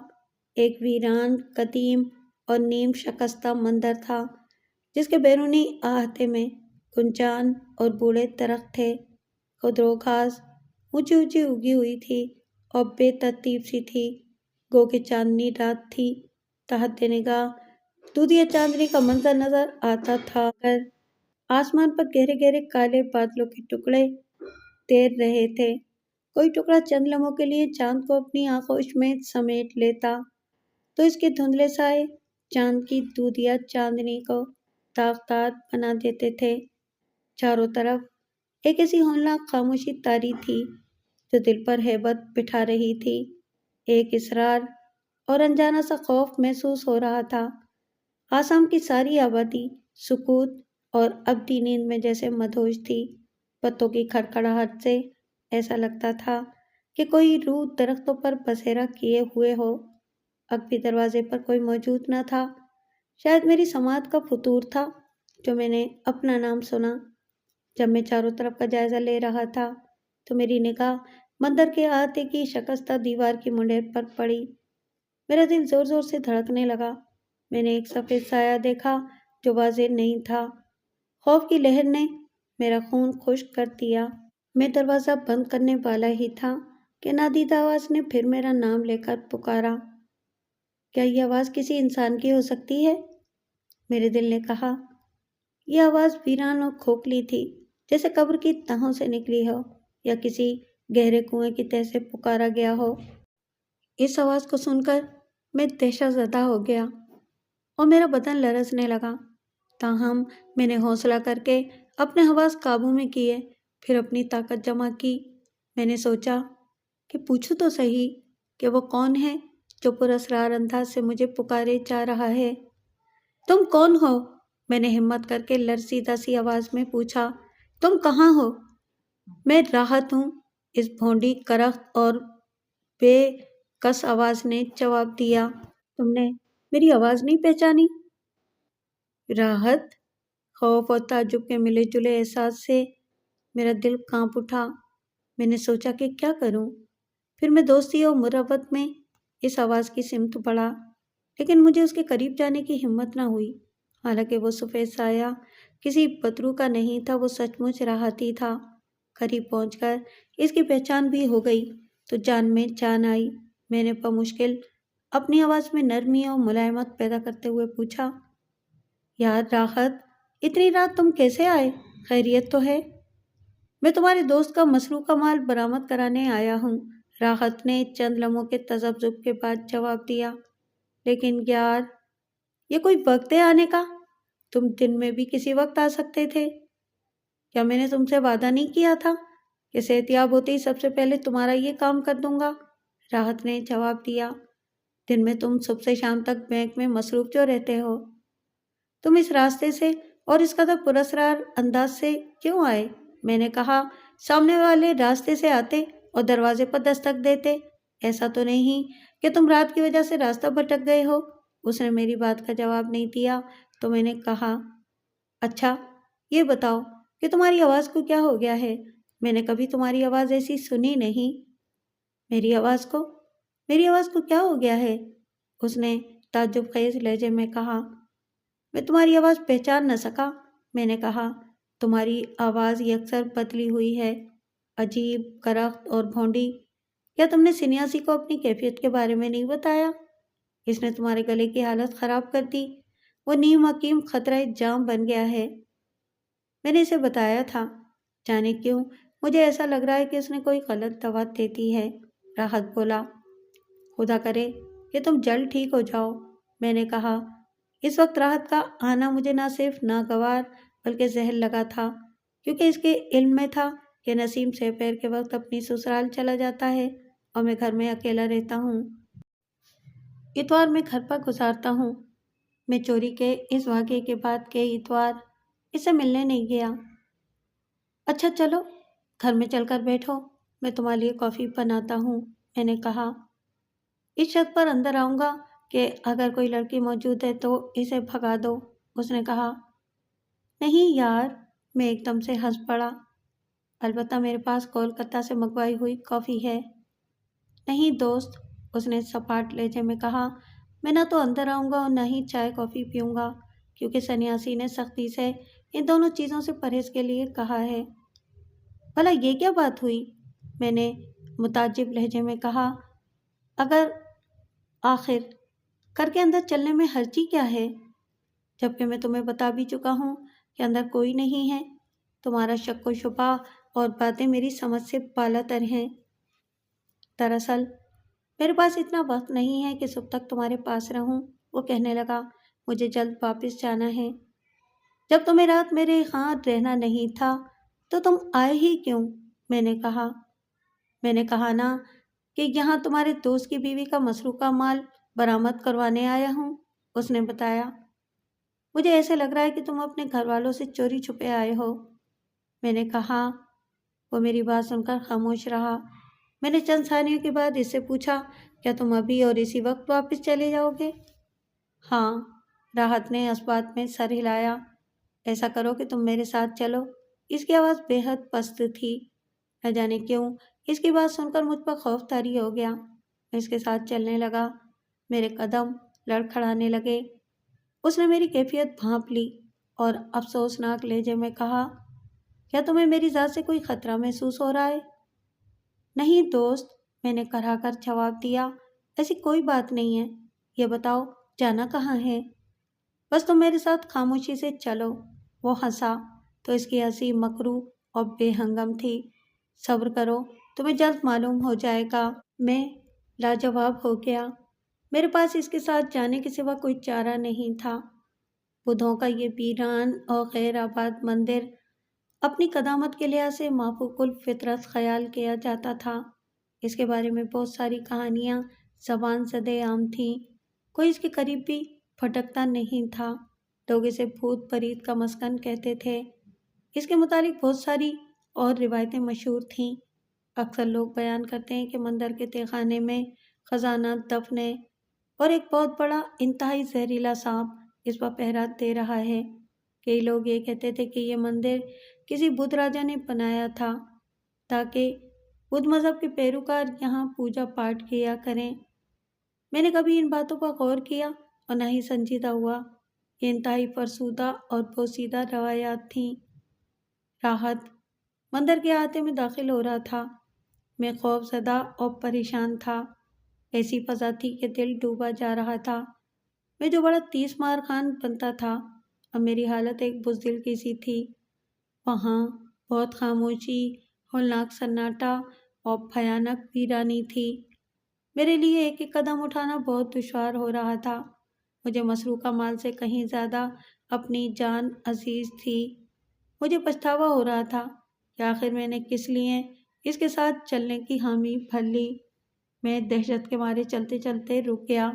ایک ویران، قدیم اور نیم شکستہ مندر تھا، جس کے بیرونی احاطے میں گنجان اور بوڑھے درخت تھے۔ خودرو گھاس اونچی اونچی اگی ہوئی تھی اور بے ترتیب سی تھی، گو کہ چاندنی رات تھی۔ تحت نگاہ دودھیا چاندنی کا منظر نظر آتا تھا، مگر آسمان پر گہرے گہرے کالے بادلوں کے ٹکڑے تیر رہے تھے۔ کوئی ٹکڑا چند لمحوں کے لیے چاند کو اپنی آغوش میں سمیٹ لیتا تو اس کے دھندلے سائے چاند کی دودھیا چاندنی کو داغدار بنا دیتے تھے۔ چاروں طرف ایک ایسی ہولناک خاموشی طاری تھی جو دل پر ہیبت بٹھا رہی تھی۔ ایک اصرار اور انجانا سا خوف محسوس ہو رہا تھا۔ آسام کی ساری آبادی سکوت اور ابدی نیند میں جیسے مدہوش تھی۔ پتوں کی کھڑکھڑاہٹ سے ایسا لگتا تھا کہ کوئی روح درختوں پر بسیرا کیے ہوئے ہو۔ اکبھی دروازے پر کوئی موجود نہ تھا۔ شاید میری سماعت کا فطور تھا جو میں نے اپنا نام سنا۔ جب میں چاروں طرف کا جائزہ لے رہا تھا تو میری نگاہ مندر کے احاطے کی شکستہ دیوار کی منڈیر پر پڑی۔ میرا دل زور زور سے دھڑکنے لگا۔ میں نے ایک سفید سایہ دیکھا جو واضح نہیں تھا۔ خوف کی لہر نے میرا خون خشک کر دیا۔ میں دروازہ بند کرنے والا ہی تھا کہ نادیدہ آواز نے پھر میرا نام لے کر پکارا۔ کیا یہ آواز کسی انسان کی ہو سکتی ہے؟ میرے دل نے کہا۔ یہ آواز ویران اور کھوکھلی تھی، جیسے قبر کی تہوں سے نکلی ہو یا کسی گہرے کنویں کی تہ سے پکارا گیا ہو۔ اس آواز کو سن کر میں دہشت زدہ ہو گیا اور میرا بدن لرزنے لگا۔ تاہم میں نے حوصلہ کر کے اپنے حواس قابو میں کیے، پھر اپنی طاقت جمع کی۔ میں نے سوچا کہ پوچھوں تو صحیح کہ وہ کون ہے جو پراسرار انداز سے مجھے پکارے جا رہا ہے۔ تم کون ہو؟ میں نے ہمت کر کے لرزیدہ سی آواز میں پوچھا۔ تم کہاں ہو؟ میں راحت ہوں، اس بھونڈی کرخت اور بے کس آواز نے جواب دیا۔ تم نے میری آواز نہیں پہچانی؟ راحت؟ خوف اور تعجب کے ملے جلے احساس سے میرا دل کانپ اٹھا۔ میں نے سوچا کہ کیا کروں؟ پھر میں دوستی اور مروت میں اس آواز کی سمت بڑھا، لیکن مجھے اس کے قریب جانے کی ہمت نہ ہوئی۔ حالانکہ وہ سفید سایہ کسی بدرو کا نہیں تھا، وہ سچ مچ راحت ہی تھا۔ قریب پہنچ کر اس کی پہچان بھی ہو گئی تو جان میں جان آئی۔ میں نے بمشکل اپنی آواز میں نرمی اور ملائمت پیدا کرتے ہوئے پوچھا، یار راحت، اتنی رات تم کیسے آئے؟ خیریت تو ہے؟ میں تمہارے دوست کا مسروقہ مال برآمد کرانے آیا ہوں، راحت نے چند لمحوں کے تذبذب کے بعد جواب دیا۔ لیکن یار، یہ کوئی وقت ہے آنے کا؟ تم دن میں بھی کسی وقت آ سکتے تھے۔ کیا میں نے تم سے وعدہ نہیں کیا تھا کہ صحتیاب ہوتے ہی سب سے پہلے تمہارا یہ کام کر دوں گا؟ راحت نے جواب دیا۔ دن میں تم صبح سے شام تک بینک میں مصروف جو رہتے ہو، تم اس راستے سے اور اس قدر پراسرار انداز سے کیوں آئے؟ میں نے کہا، سامنے والے راستے سے آتے اور دروازے پر دستک دیتے۔ ایسا تو نہیں کہ تم رات کی وجہ سے راستہ بھٹک گئے ہو؟ اس نے میری بات کا جواب نہیں دیا تو میں نے کہا، اچھا یہ بتاؤ کہ تمہاری آواز کو کیا ہو گیا ہے؟ میں نے کبھی تمہاری آواز ایسی سنی نہیں۔ میری آواز کو کیا ہو گیا ہے؟ اس نے تعجب خیز لہجے میں کہا۔ میں تمہاری آواز پہچان نہ سکا۔ میں نے کہا، تمہاری آواز یکسر بدلی ہوئی ہے، عجیب، کرخت اور بھونڈی۔ کیا تم نے سنیاسی کو اپنی کیفیت کے بارے میں نہیں بتایا؟ اس نے تمہارے گلے کی حالت خراب کر دی، وہ نیم حکیم خطرہ جام بن گیا ہے۔ میں نے اسے بتایا تھا، جانے کیوں مجھے ایسا لگ رہا ہے کہ اس نے کوئی غلط دوا دیتی ہے۔ راحت بولا، خدا کرے کہ تم جلد ٹھیک ہو جاؤ۔ میں نے کہا، اس وقت راحت کا آنا مجھے نہ صرف ناگوار بلکہ زہر لگا تھا، کیونکہ اس کے علم میں تھا کہ نسیم سپہر کے وقت اپنی سسرال چلا جاتا ہے اور میں گھر میں اکیلا رہتا ہوں۔ اتوار میں گھر پر گزارتا ہوں۔ میں چوری کے اس واقعے کے بعد کے اتوار اس سے ملنے نہیں گیا۔ اچھا چلو، گھر میں چل کر بیٹھو، میں تمہارے لیے کافی بناتا ہوں۔ میں نے کہا، اس شرط پر اندر آؤں گا کہ اگر کوئی لڑکی موجود ہے تو اسے بھگا دو۔ اس نے کہا، نہیں یار۔ میں ایک دم سے ہنس پڑا۔ البتہ میرے پاس کولکتہ سے منگوائی ہوئی کافی ہے۔ نہیں دوست، اس نے سپاٹ لہجے میں کہا، میں نہ تو اندر آؤں گا اور نہ ہی چائے کافی پیوں گا، کیونکہ سنیاسی نے سختی سے ان دونوں چیزوں سے پرہیز کے لیے کہا ہے۔ بھلا یہ کیا بات ہوئی؟ میں نے متعجب لہجے میں کہا، اگر آخر کر کے اندر چلنے میں حرجی کیا ہے؟ جبکہ میں تمہیں بتا بھی چکا ہوں کہ اندر کوئی نہیں ہے۔ تمہارا شک و شبہ اور باتیں میری سمجھ سے بالا تر ہیں۔ دراصل میرے پاس اتنا وقت نہیں ہے کہ صبح تک تمہارے پاس رہوں۔ وہ کہنے لگا، مجھے جلد واپس جانا ہے۔ جب تمہیں رات میرے یہاں رہنا نہیں تھا تو تم آئے ہی کیوں؟ میں نے کہا نا کہ یہاں تمہارے دوست کی بیوی کا مسروقہ مال برآمد کروانے آیا ہوں۔ اس نے بتایا، مجھے ایسے لگ رہا ہے کہ تم اپنے گھر والوں سے چوری چھپے آئے ہو۔ میں نے کہا۔ وہ میری بات سن کر خاموش رہا۔ میں نے چند ثانیوں کے بعد اس سے پوچھا، کیا تم ابھی اور اسی وقت واپس چلے جاؤ گے؟ ہاں، راحت نے اس بات میں سر ہلایا۔ ایسا کرو کہ تم میرے ساتھ چلو۔ اس کی آواز بے حد پست تھی۔ نہ جانے کیوں اس کی بات سن کر مجھ پر خوف طاری ہو گیا۔ میں اس کے ساتھ چلنے لگا۔ میرے قدم لڑکھڑانے لگے۔ اس نے میری کیفیت بھانپ لی اور افسوسناک لہجے میں کہا، کیا تمہیں میری ذات سے کوئی خطرہ محسوس ہو رہا ہے؟ نہیں دوست، میں نے کرا کر جواب دیا، ایسی کوئی بات نہیں ہے۔ یہ بتاؤ جانا کہاں ہے؟ بس تم میرے ساتھ خاموشی سے چلو۔ وہ ہنسا تو اس کی ہنسی مکروہ اور بے ہنگم تھی۔ صبر کرو، تمہیں جلد معلوم ہو جائے گا۔ میں لاجواب ہو گیا۔ میرے پاس اس کے ساتھ جانے کے سوا کوئی چارہ نہیں تھا۔ بدھوں کا یہ ویران اور غیر آباد مندر اپنی قدامت کے لحاظ سے مافوق الفطرت خیال کیا جاتا تھا۔ اس کے بارے میں بہت ساری کہانیاں زبان زدِ عام تھیں، کوئی اس کے قریب بھی پھٹکتا نہیں تھا۔ لوگ اسے بھوت پریت کا مسکن کہتے تھے۔ اس کے متعلق بہت ساری اور روایتیں مشہور تھیں۔ اکثر لوگ بیان کرتے ہیں کہ مندر کے تہہ خانے میں خزانہ دفن ہے اور ایک بہت بڑا انتہائی زہریلا سانپ اس پر پہرا دے رہا ہے۔ کئی لوگ یہ کہتے تھے کہ یہ مندر کسی بدھ راجا نے بنایا تھا تاکہ بدھ مذہب کے پیروکار یہاں پوجا پاٹ کیا کریں۔ میں نے کبھی ان باتوں پر غور کیا اور نہ ہی سنجیدہ ہوا۔ یہ انتہائی فرسودہ اور پوشیدہ روایات تھیں۔ راحت مندر کے احاطے میں داخل ہو رہا تھا۔ میں خوف زدہ اور پریشان تھا۔ ایسی فضا تھی کہ دل ڈوبا جا رہا تھا۔ میں جو بڑا تیس مار خان بنتا تھا اور میری حالت ایک بزدل کی سی تھی۔ وہاں بہت خاموشی، ہولناک سناٹا اور بھیانک ویرانی تھی۔ میرے لیے ایک ایک قدم اٹھانا بہت دشوار ہو رہا تھا۔ مجھے مسروقہ مال سے کہیں زیادہ اپنی جان عزیز تھی۔ مجھے پچھتاوا ہو رہا تھا کہ آخر میں نے کس لیے اس کے ساتھ چلنے کی حامی بھر لی۔ میں دہشت کے مارے چلتے چلتے رک گیا۔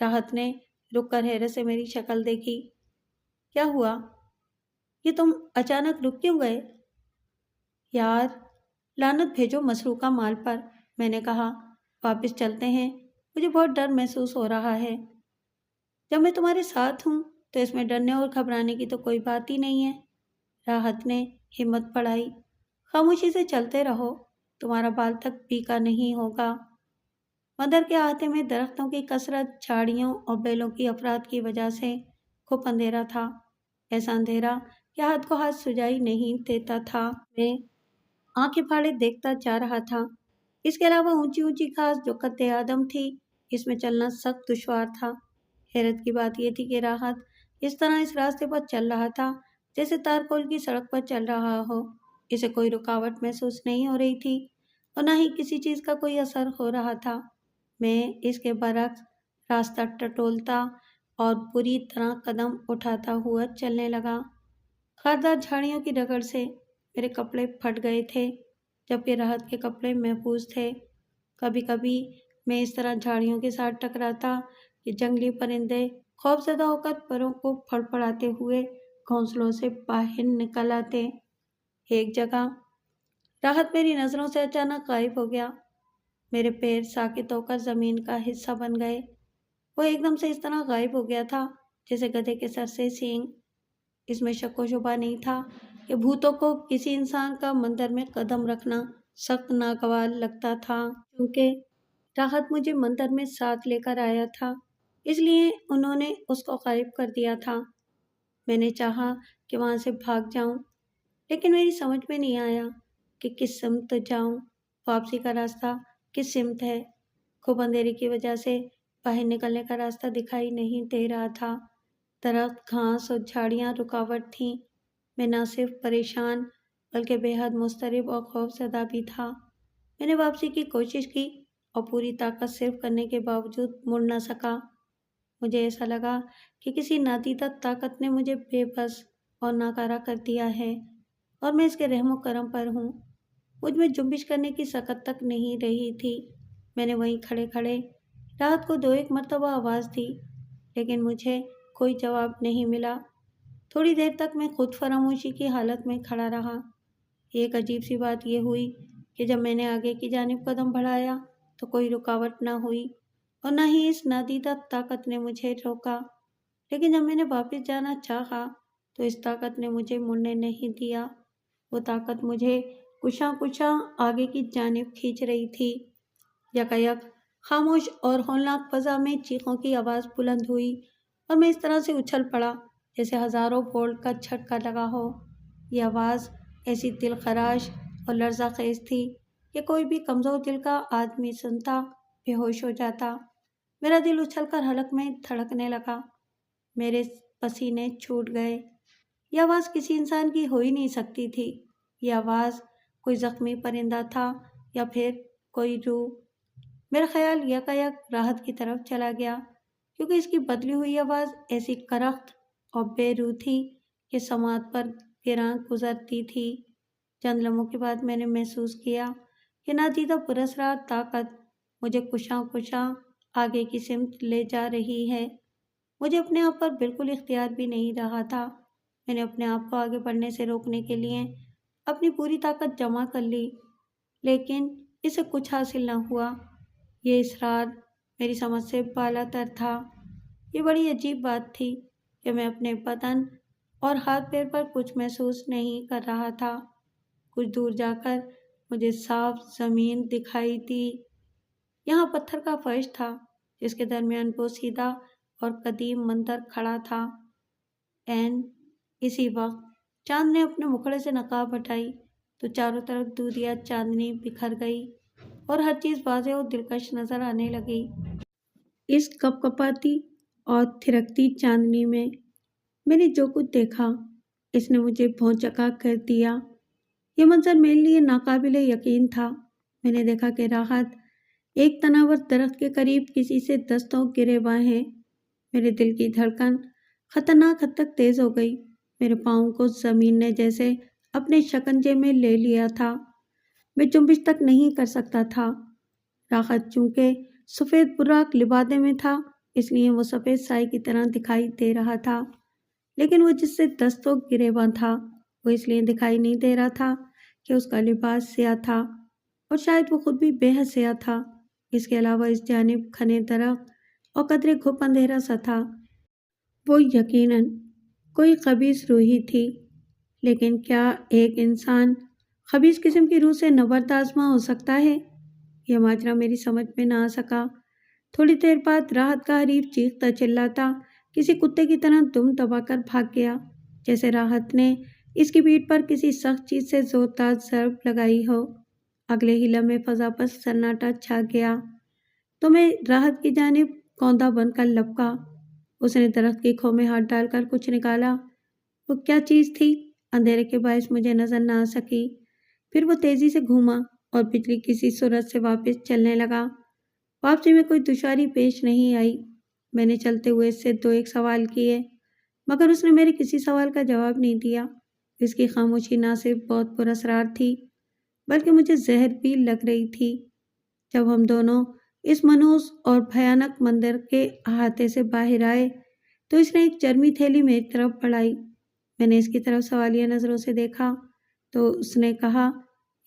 راحت نے رک کر حیرت سے میری شکل دیکھی۔ کیا ہوا؟ یہ تم اچانک رک کیوں گئے؟ یار، لعنت بھیجو مسروقہ مال پر، میں نے کہا۔ واپس چلتے ہیں، مجھے بہت ڈر محسوس ہو رہا ہے۔ جب میں تمہارے ساتھ ہوں تو اس میں ڈرنے اور گھبرانے کی تو کوئی بات ہی نہیں ہے۔ راحت نے ہمت بڑھائی۔ خاموشی سے چلتے رہو، تمہارا بال تک پیکا نہیں ہوگا۔ مندر کے احاطے میں درختوں کی کثرت، جھاڑیوں اور بیلوں کی افراد کی وجہ سے خوب اندھیرا تھا۔ ایسا اندھیرا کہ ہاتھ کو ہاتھ سجائی نہیں دیتا تھا۔ میں آنکھیں پھاڑے دیکھتا جا رہا تھا۔ اس کے علاوہ اونچی اونچی گھاس جو قد آدم تھی، اس میں چلنا سخت دشوار تھا۔ حیرت کی بات یہ تھی کہ راحت اس طرح اس راستے پر چل رہا تھا جیسے تارکول کی سڑک پر چل رہا ہو۔ اسے کوئی رکاوٹ محسوس نہیں ہو رہی تھی اور نہ ہی کسی چیز کا کوئی اثر ہو رہا تھا۔ میں اس کے برعکس راستہ ٹٹولتا اور بری طرح قدم اٹھاتا ہوا چلنے لگا۔ خاردار جھاڑیوں کی رگڑ سے میرے کپڑے پھٹ گئے تھے، جبکہ راحت کے کپڑے محفوظ تھے۔ کبھی کبھی میں اس طرح جھاڑیوں کے ساتھ ٹکراتا کہ جنگلی پرندے خوفزدہ ہو کر پروں کو پھڑپڑاتے ہوئے گھونسلوں سے باہر نکل آتے۔ ایک جگہ راحت میری نظروں سے اچانک غائب ہو گیا۔ میرے پیر ساکت ہو کر زمین کا حصہ بن گئے۔ وہ ایک دم سے اس طرح غائب ہو گیا تھا جیسے گدھے کے سر سے سینگ۔ اس میں شک و شبہ نہیں تھا کہ بھوتوں کو کسی انسان کا مندر میں قدم رکھنا سخت ناگوار لگتا تھا۔ کیونکہ راحت مجھے مندر میں ساتھ لے کر آیا تھا، اس لیے انہوں نے اس کو غائب کر دیا تھا۔ میں نے چاہا کہ وہاں سے بھاگ جاؤں، لیکن میری سمجھ میں نہیں آیا کہ کس سمت جاؤں۔ واپسی کا راستہ کس سمت ہے؟ خوب اندھیرے کی وجہ سے باہر نکلنے کا راستہ دکھائی نہیں دے رہا تھا۔ درخت، گھاس اور جھاڑیاں رکاوٹ تھیں۔ میں نہ صرف پریشان بلکہ بے حد مضطرب اور خوف زدہ بھی تھا۔ میں نے واپسی کی کوشش کی اور پوری طاقت صرف کرنے کے باوجود مڑ نہ سکا۔ مجھے ایسا لگا کہ کسی نادیدہ طاقت نے مجھے بے بس اور ناکارہ کر دیا ہے اور میں اس کے رحم و کرم پر ہوں۔ مجھ میں جنبش کرنے کی سکت تک نہیں رہی تھی۔ میں نے وہیں کھڑے کھڑے راحت کو 2-1 مرتبہ آواز دی، لیکن مجھے کوئی جواب نہیں ملا۔ تھوڑی دیر تک میں خود فراموشی کی حالت میں کھڑا رہا۔ ایک عجیب سی بات یہ ہوئی کہ جب میں نے آگے کی جانب قدم بڑھایا تو کوئی رکاوٹ نہ ہوئی اور نہ ہی اس نادیدہ طاقت نے مجھے روکا۔ لیکن جب میں نے واپس جانا چاہا تو اس طاقت نے مجھے مڑنے نہیں دیا۔ وہ طاقت مجھے کشاں کشاں آگے کی جانب کھینچ رہی تھی۔ یکایک خاموش اور ہولناک فضا میں چیخوں کی آواز بلند ہوئی اور میں اس طرح سے اچھل پڑا جیسے ہزاروں وولٹ کا جھٹکا لگا ہو۔ یہ آواز ایسی دل خراش اور لرزہ خیز تھی کہ کوئی بھی کمزور دل کا آدمی سنتا بے ہوش ہو جاتا۔ میرا دل اچھل کر حلق میں دھڑکنے لگا۔ میرے پسینے چھوٹ گئے۔ یہ آواز کسی انسان کی ہو ہی نہیں سکتی تھی۔ یہ آواز کوئی زخمی پرندہ تھا یا پھر کوئی روح۔ میرا خیال یکایک راحت کی طرف چلا گیا، کیونکہ اس کی بدلی ہوئی آواز ایسی کرخت اور بے روح تھی کہ سماعت پر گراں گزرتی تھی۔ چند لمحوں کے بعد میں نے محسوس کیا کہ نادیدہ پراسرار طاقت مجھے کشاں کشاں آگے کی سمت لے جا رہی ہے۔ مجھے اپنے آپ پر بالکل اختیار بھی نہیں رہا تھا۔ میں نے اپنے آپ کو آگے بڑھنے سے روکنے کے لیے اپنی پوری طاقت جمع کر لی، لیکن اسے کچھ حاصل نہ ہوا۔ یہ اصرار میری سمجھ سے بالا تر تھا۔ یہ بڑی عجیب بات تھی کہ میں اپنے بدن اور ہاتھ پیر پر کچھ محسوس نہیں کر رہا تھا۔ کچھ دور جا کر مجھے صاف زمین دکھائی دی۔ یہاں پتھر کا فرش تھا جس کے درمیان بوسیدہ اور قدیم مندر کھڑا تھا۔ عین اسی وقت چاند نے اپنے مکھڑے سے نقاب ہٹائی تو چاروں طرف دودھیا چاندنی بکھر گئی اور ہر چیز واضح اور دلکش نظر آنے لگی۔ اس کپ کپاتی اور تھرکتی چاندنی میں نے جو کچھ دیکھا اس نے مجھے بھونچکا کر دیا۔ یہ منظر میرے لیے ناقابل یقین تھا۔ میں نے دیکھا کہ راحت ایک تناور درخت کے قریب کسی سے دستوں گریباں ہے۔ میرے دل کی دھڑکن خطرناک حد تک تیز ہو گئی۔ میرے پاؤں کو زمین نے جیسے اپنے شکنجے میں لے لیا تھا۔ میں جنبش تک نہیں کر سکتا تھا۔ راحت چونکہ سفید براق لبادے میں تھا اس لیے وہ سفید سائے کی طرح دکھائی دے رہا تھا، لیکن وہ جس سے دستوں گریباں تھا وہ اس لیے دکھائی نہیں دے رہا تھا کہ اس کا لباس سیاہ تھا اور شاید وہ خود بھی بے حد سیاہ تھا۔ اس کے علاوہ اس جانب گھنے درخت اور قدرے گھپ اندھیرا سا تھا۔ وہ یقیناً کوئی خبیث روحی تھی، لیکن کیا ایک انسان خبیث قسم کی روح سے نبرد آزما ہو سکتا ہے؟ یہ ماجرا میری سمجھ میں نہ آ سکا۔ تھوڑی دیر بعد راحت کا حریف چیختا چلاتا کسی کتے کی طرح دم دبا کر بھاگ گیا، جیسے راحت نے اس کی پیٹھ پر کسی سخت چیز سے زوردار ضرب لگائی ہو۔ اگلے ہی لمحے فضا پر سناٹا چھا گیا تو میں راحت کی جانب کوندا بن کر لپکا۔ اس نے درخت کی کھو میں ہاتھ ڈال کر کچھ نکالا۔ وہ کیا چیز تھی اندھیرے کے باعث مجھے نظر نہ آ سکی۔ پھر وہ تیزی سے گھوما اور بجلی کسی صورت سے واپس چلنے لگا۔ واپسی میں کوئی دشواری پیش نہیں آئی۔ میں نے چلتے ہوئے اس سے دو ایک سوال کیے، مگر اس نے میرے کسی سوال کا جواب نہیں دیا۔ اس کی خاموشی نہ صرف بہت پر اسرار تھی بلکہ مجھے زہر بھی لگ رہی تھی۔ جب ہم دونوں اس منحوس اور بھیانک مندر کے احاطے سے باہر آئے تو اس نے ایک چرمی تھیلی میری طرف بڑھائی۔ میں نے اس کی طرف سوالیہ نظروں سے دیکھا تو اس نے کہا،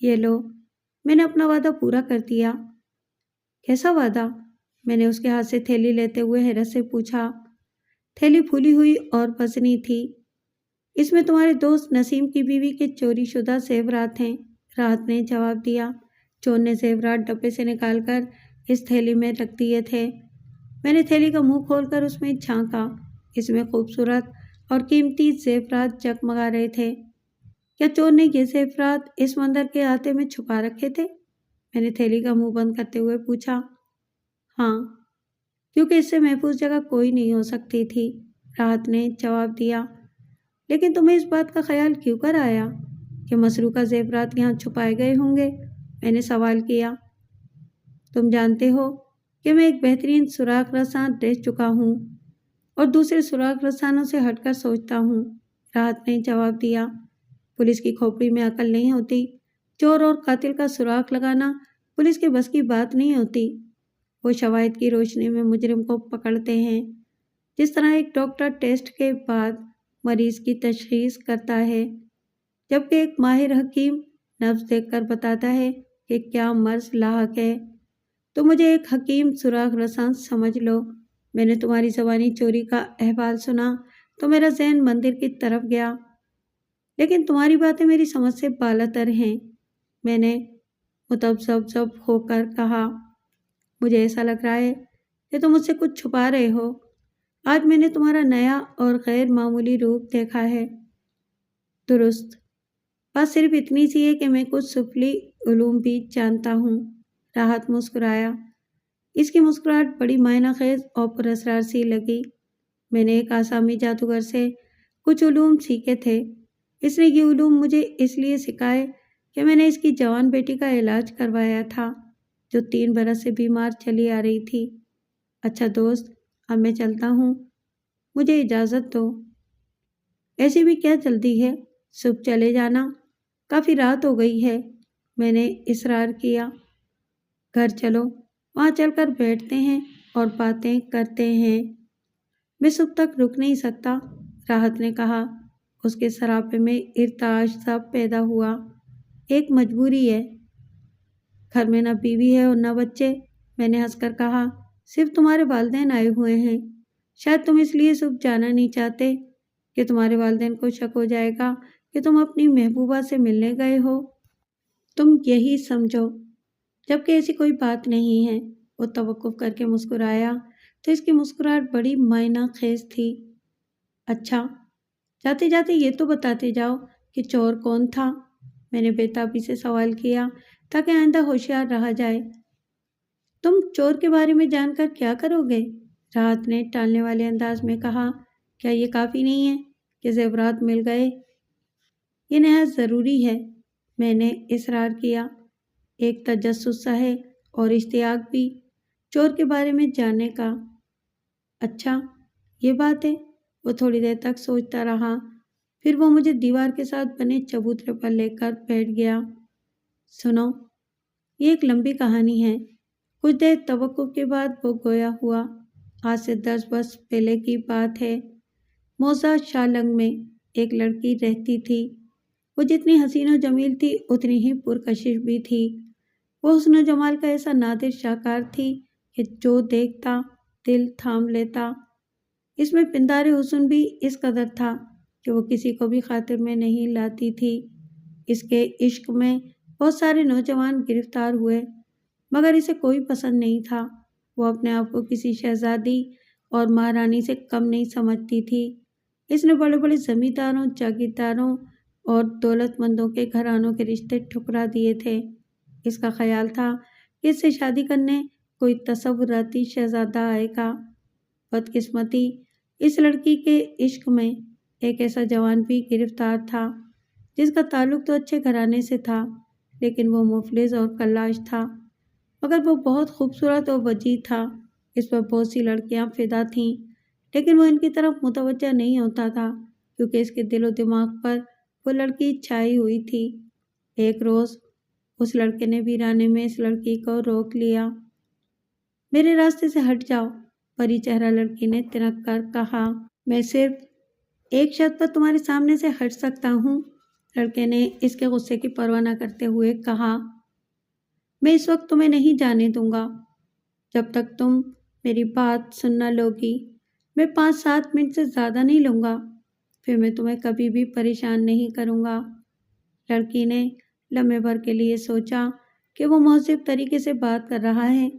یہ لو، میں نے اپنا وعدہ پورا کر دیا۔ کیسا وعدہ؟ میں نے اس کے ہاتھ سے تھیلی لیتے ہوئے حیرت سے پوچھا۔ تھیلی پھولی ہوئی اور وزنی تھی۔ اس میں تمہارے دوست نسیم کی بیوی کے چوری شدہ زیورات ہیں، راحت نے جواب دیا۔ چور نے زیورات ڈبے سے نکال کر اس تھیلی میں رکھ دیے تھے۔ میں نے تھیلی کا منہ کھول کر اس میں جھانکا۔ اس میں خوبصورت اور قیمتی زیورات جگمگا رہے تھے۔ کیا چور نے یہ زیورات اس مندر کے احاطے میں چھپا رکھے تھے؟ میں نے تھیلی کا منہ بند کرتے ہوئے پوچھا۔ ہاں، کیونکہ اس سے محفوظ جگہ کوئی نہیں ہو سکتی تھی، راحت نے جواب دیا۔ لیکن تمہیں اس بات کا خیال کیوں کر آیا کہ مسروقہ زیورات یہاں چھپائے گئے ہوں گے؟ میں نے سوال کیا۔ تم جانتے ہو کہ میں ایک بہترین سراغ رساں رہ چکا ہوں اور دوسرے سراغ رسانوں سے ہٹ کر سوچتا ہوں، راحت نے جواب دیا۔ پولیس کی کھوپڑی میں عقل نہیں ہوتی۔ چور اور قاتل کا سراغ لگانا پولیس کے بس کی بات نہیں ہوتی۔ وہ شواہد کی روشنی میں مجرم کو پکڑتے ہیں، جس طرح ایک ڈاکٹر ٹیسٹ کے بعد مریض کی تشخیص کرتا ہے، جبکہ ایک ماہر حکیم نبض دیکھ کر بتاتا ہے کہ کیا مرض لاحق ہے۔ تو مجھے ایک حکیم سراغ رساں سمجھ لو۔ میں نے تمہاری زبانی چوری کا احوال سنا تو میرا ذہن مندر کی طرف گیا، لیکن تمہاری باتیں میری سمجھ سے بالاتر ہیں، میں نے متذبذب ہو کر کہا۔ مجھے ایسا لگ رہا ہے کہ تم مجھ سے کچھ چھپا رہے ہو۔ آج میں نے تمہارا نیا اور غیر معمولی روپ دیکھا ہے۔ درست، بات صرف اتنی سی ہے کہ میں کچھ سفلی علوم بھی جانتا ہوں، راحت مسکرایا۔ اس کی مسکراہٹ بڑی معنی خیز اور پراسرار سی لگی۔ میں نے ایک آسامی جادوگر سے کچھ علوم سیکھے تھے۔ اس نے یہ علوم مجھے اس لیے سکھائے کہ میں نے اس کی جوان بیٹی کا علاج کروایا تھا جو 3 برس سے بیمار چلی آ رہی تھی۔ اچھا دوست، اب میں چلتا ہوں، مجھے اجازت دو۔ ایسی بھی کیا جلدی ہے، صبح چلے جانا، کافی رات ہو گئی ہے۔ میں نے اصرار کیا۔ گھر چلو، وہاں چل کر بیٹھتے ہیں اور باتیں کرتے ہیں۔ میں صبح تک رک نہیں سکتا، راحت نے کہا۔ اس کے سراپے میں ارتعاش سا پیدا ہوا۔ ایک مجبوری ہے، گھر میں نہ بیوی ہے اور نہ بچے۔ میں نے ہنس کر کہا، صرف تمہارے والدین آئے ہوئے ہیں۔ شاید تم اس لیے صبح جانا نہیں چاہتے کہ تمہارے والدین کو شک ہو جائے گا کہ تم اپنی محبوبہ سے ملنے گئے ہو۔ تم یہی سمجھو، جبکہ ایسی کوئی بات نہیں ہے۔ وہ توقف کر کے مسکرایا تو اس کی مسکراہٹ بڑی معنی خیز تھی۔ اچھا، جاتے جاتے یہ تو بتاتے جاؤ کہ چور کون تھا؟ میں نے بےتابی سے سوال کیا تاکہ آئندہ ہوشیار رہا جائے۔ تم چور کے بارے میں جان کر کیا کرو گے؟ راحت نے ٹالنے والے انداز میں کہا۔ کیا یہ کافی نہیں ہے کہ زیورات مل گئے؟ یہ نہایت ضروری ہے، میں نے اصرار کیا۔ ایک تجسس سا ہے اور اشتیاق بھی چور کے بارے میں جاننے کا۔ اچھا، یہ بات ہے۔ وہ تھوڑی دیر تک سوچتا رہا، پھر وہ مجھے دیوار کے ساتھ بنے چبوترے پر لے کر بیٹھ گیا۔ سنو، یہ ایک لمبی کہانی ہے۔ کچھ دیر توقف کے بعد وہ گویا ہوا۔ آج سے 10 برس پہلے کی بات ہے۔ موزہ شالنگ میں ایک لڑکی رہتی تھی۔ وہ جتنی حسین و جمیل تھی اتنی ہی پرکشش بھی تھی۔ وہ حسن و جمال کا ایسا نادر شاہکار تھی کہ جو دیکھتا دل تھام لیتا۔ اس میں پندار حسن بھی اس قدر تھا کہ وہ کسی کو بھی خاطر میں نہیں لاتی تھی۔ اس کے عشق میں بہت سارے نوجوان گرفتار ہوئے، مگر اسے کوئی پسند نہیں تھا۔ وہ اپنے آپ کو کسی شہزادی اور مہارانی سے کم نہیں سمجھتی تھی۔ اس نے بڑے بڑے زمینداروں، جاگیرداروں اور دولت مندوں کے گھرانوں کے رشتے ٹھکرا دیے تھے۔ اس کا خیال تھا کہ اس سے شادی کرنے کوئی تصوراتی شہزادہ آئے گا۔ بدقسمتی، اس لڑکی کے عشق میں ایک ایسا جوان بھی گرفتار تھا جس کا تعلق تو اچھے گھرانے سے تھا، لیکن وہ مفلس اور کلاش تھا، مگر وہ بہت خوبصورت اور وجیح تھا۔ اس پر بہت سی لڑکیاں فدا تھیں، لیکن وہ ان کی طرف متوجہ نہیں ہوتا تھا کیونکہ اس کے دل و دماغ پر وہ لڑکی چھائی ہوئی تھی۔ ایک روز اس لڑکے نے ویرانے میں اس لڑکی کو روک لیا۔ میرے راستے سے ہٹ جاؤ، پری چہرہ لڑکی نے تنک کر کہا۔ میں صرف ایک شرط پر تمہارے سامنے سے ہٹ سکتا ہوں، لڑکے نے اس کے غصے کی پرواہ نہ کرتے ہوئے کہا۔ میں اس وقت تمہیں نہیں جانے دوں گا جب تک تم میری بات سن نہ لوگی۔ میں 5-7 منٹ سے زیادہ نہیں لوں گا، پھر میں تمہیں کبھی بھی پریشان نہیں کروں گا۔ لڑکی نے لمحے بھر کے لیے سوچا کہ وہ مہذب طریقے سے بات کر رہا ہے،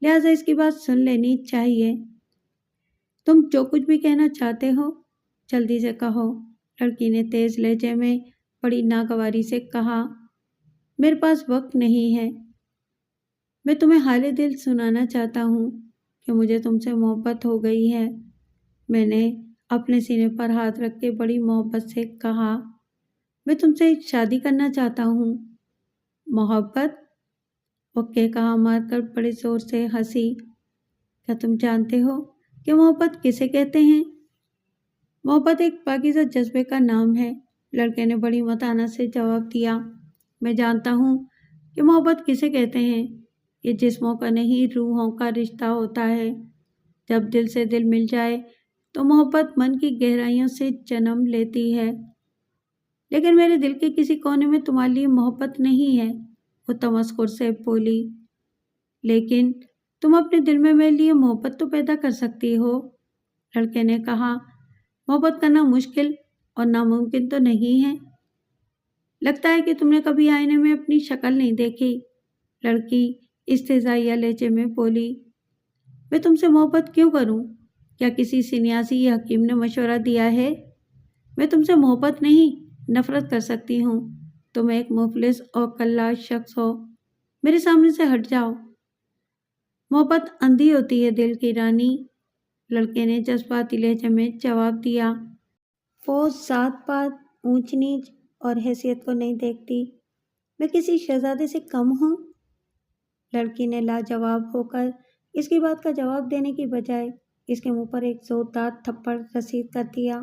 لہٰذا اس کی بات سن لینی چاہیے۔ تم جو کچھ بھی کہنا چاہتے ہو جلدی سے کہو، لڑکی نے تیز لہجے میں بڑی ناگواری سے کہا۔ میرے پاس وقت نہیں ہے۔ میں تمہیں حال دل سنانا چاہتا ہوں کہ مجھے تم سے محبت ہو گئی ہے، میں نے اپنے سینے پر ہاتھ رکھ کے بڑی محبت سے کہا۔ میں تم سے شادی کرنا چاہتا ہوں۔ محبت؟ وہ کہا مار کر بڑے زور سے ہنسی۔ کیا تم جانتے ہو کہ محبت کسے کہتے ہیں؟ محبت ایک پاکیزہ جذبے کا نام ہے، لڑکے نے بڑی متانت سے جواب دیا۔ میں جانتا ہوں کہ محبت کسے کہتے ہیں۔ یہ جسموں کا نہیں، روحوں کا رشتہ ہوتا ہے۔ جب دل سے دل مل جائے تو محبت من کی گہرائیوں سے جنم لیتی ہے۔ لیکن میرے دل کے کسی کونے میں تمہارے لیے محبت نہیں ہے، وہ تمسخر سے بولی۔ لیکن تم اپنے دل میں میرے لیے محبت تو پیدا کر سکتی ہو، لڑکے نے کہا۔ محبت کرنا مشکل اور ناممکن تو نہیں ہے۔ لگتا ہے کہ تم نے کبھی آئینے میں اپنی شکل نہیں دیکھی، لڑکی استہزائیہ لہجے میں بولی۔ میں تم سے محبت کیوں کروں؟ کیا کسی سنیاسی یا حکیم نے مشورہ دیا ہے؟ میں تم سے محبت نہیں، نفرت کر سکتی ہوں۔ تم ایک مفلس اور کلاش شخص ہو، میرے سامنے سے ہٹ جاؤ۔ محبت اندھی ہوتی ہے دل کی رانی، لڑکے نے جذباتی لہجے میں جواب دیا۔ وہ ذات پات، اونچ نیچ اور حیثیت کو نہیں دیکھتی۔ میں کسی شہزادے سے کم ہوں؟ لڑکی نے لاجواب ہو کر اس کی بات کا جواب دینے کی بجائے اس کے منہ پر ایک زوردار تھپڑ رسید کر دیا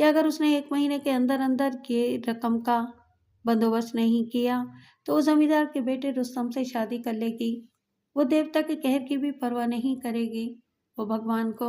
کہ اگر اس نے 1 مہینے کے اندر اندر یہ رقم کا بندوبست نہیں کیا تو وہ زمیندار کے بیٹے رستم سے شادی کر لے گی۔ وہ دیوتا کے قہر کی بھی پرواہ نہیں کرے گی۔ وہ بھگوان کو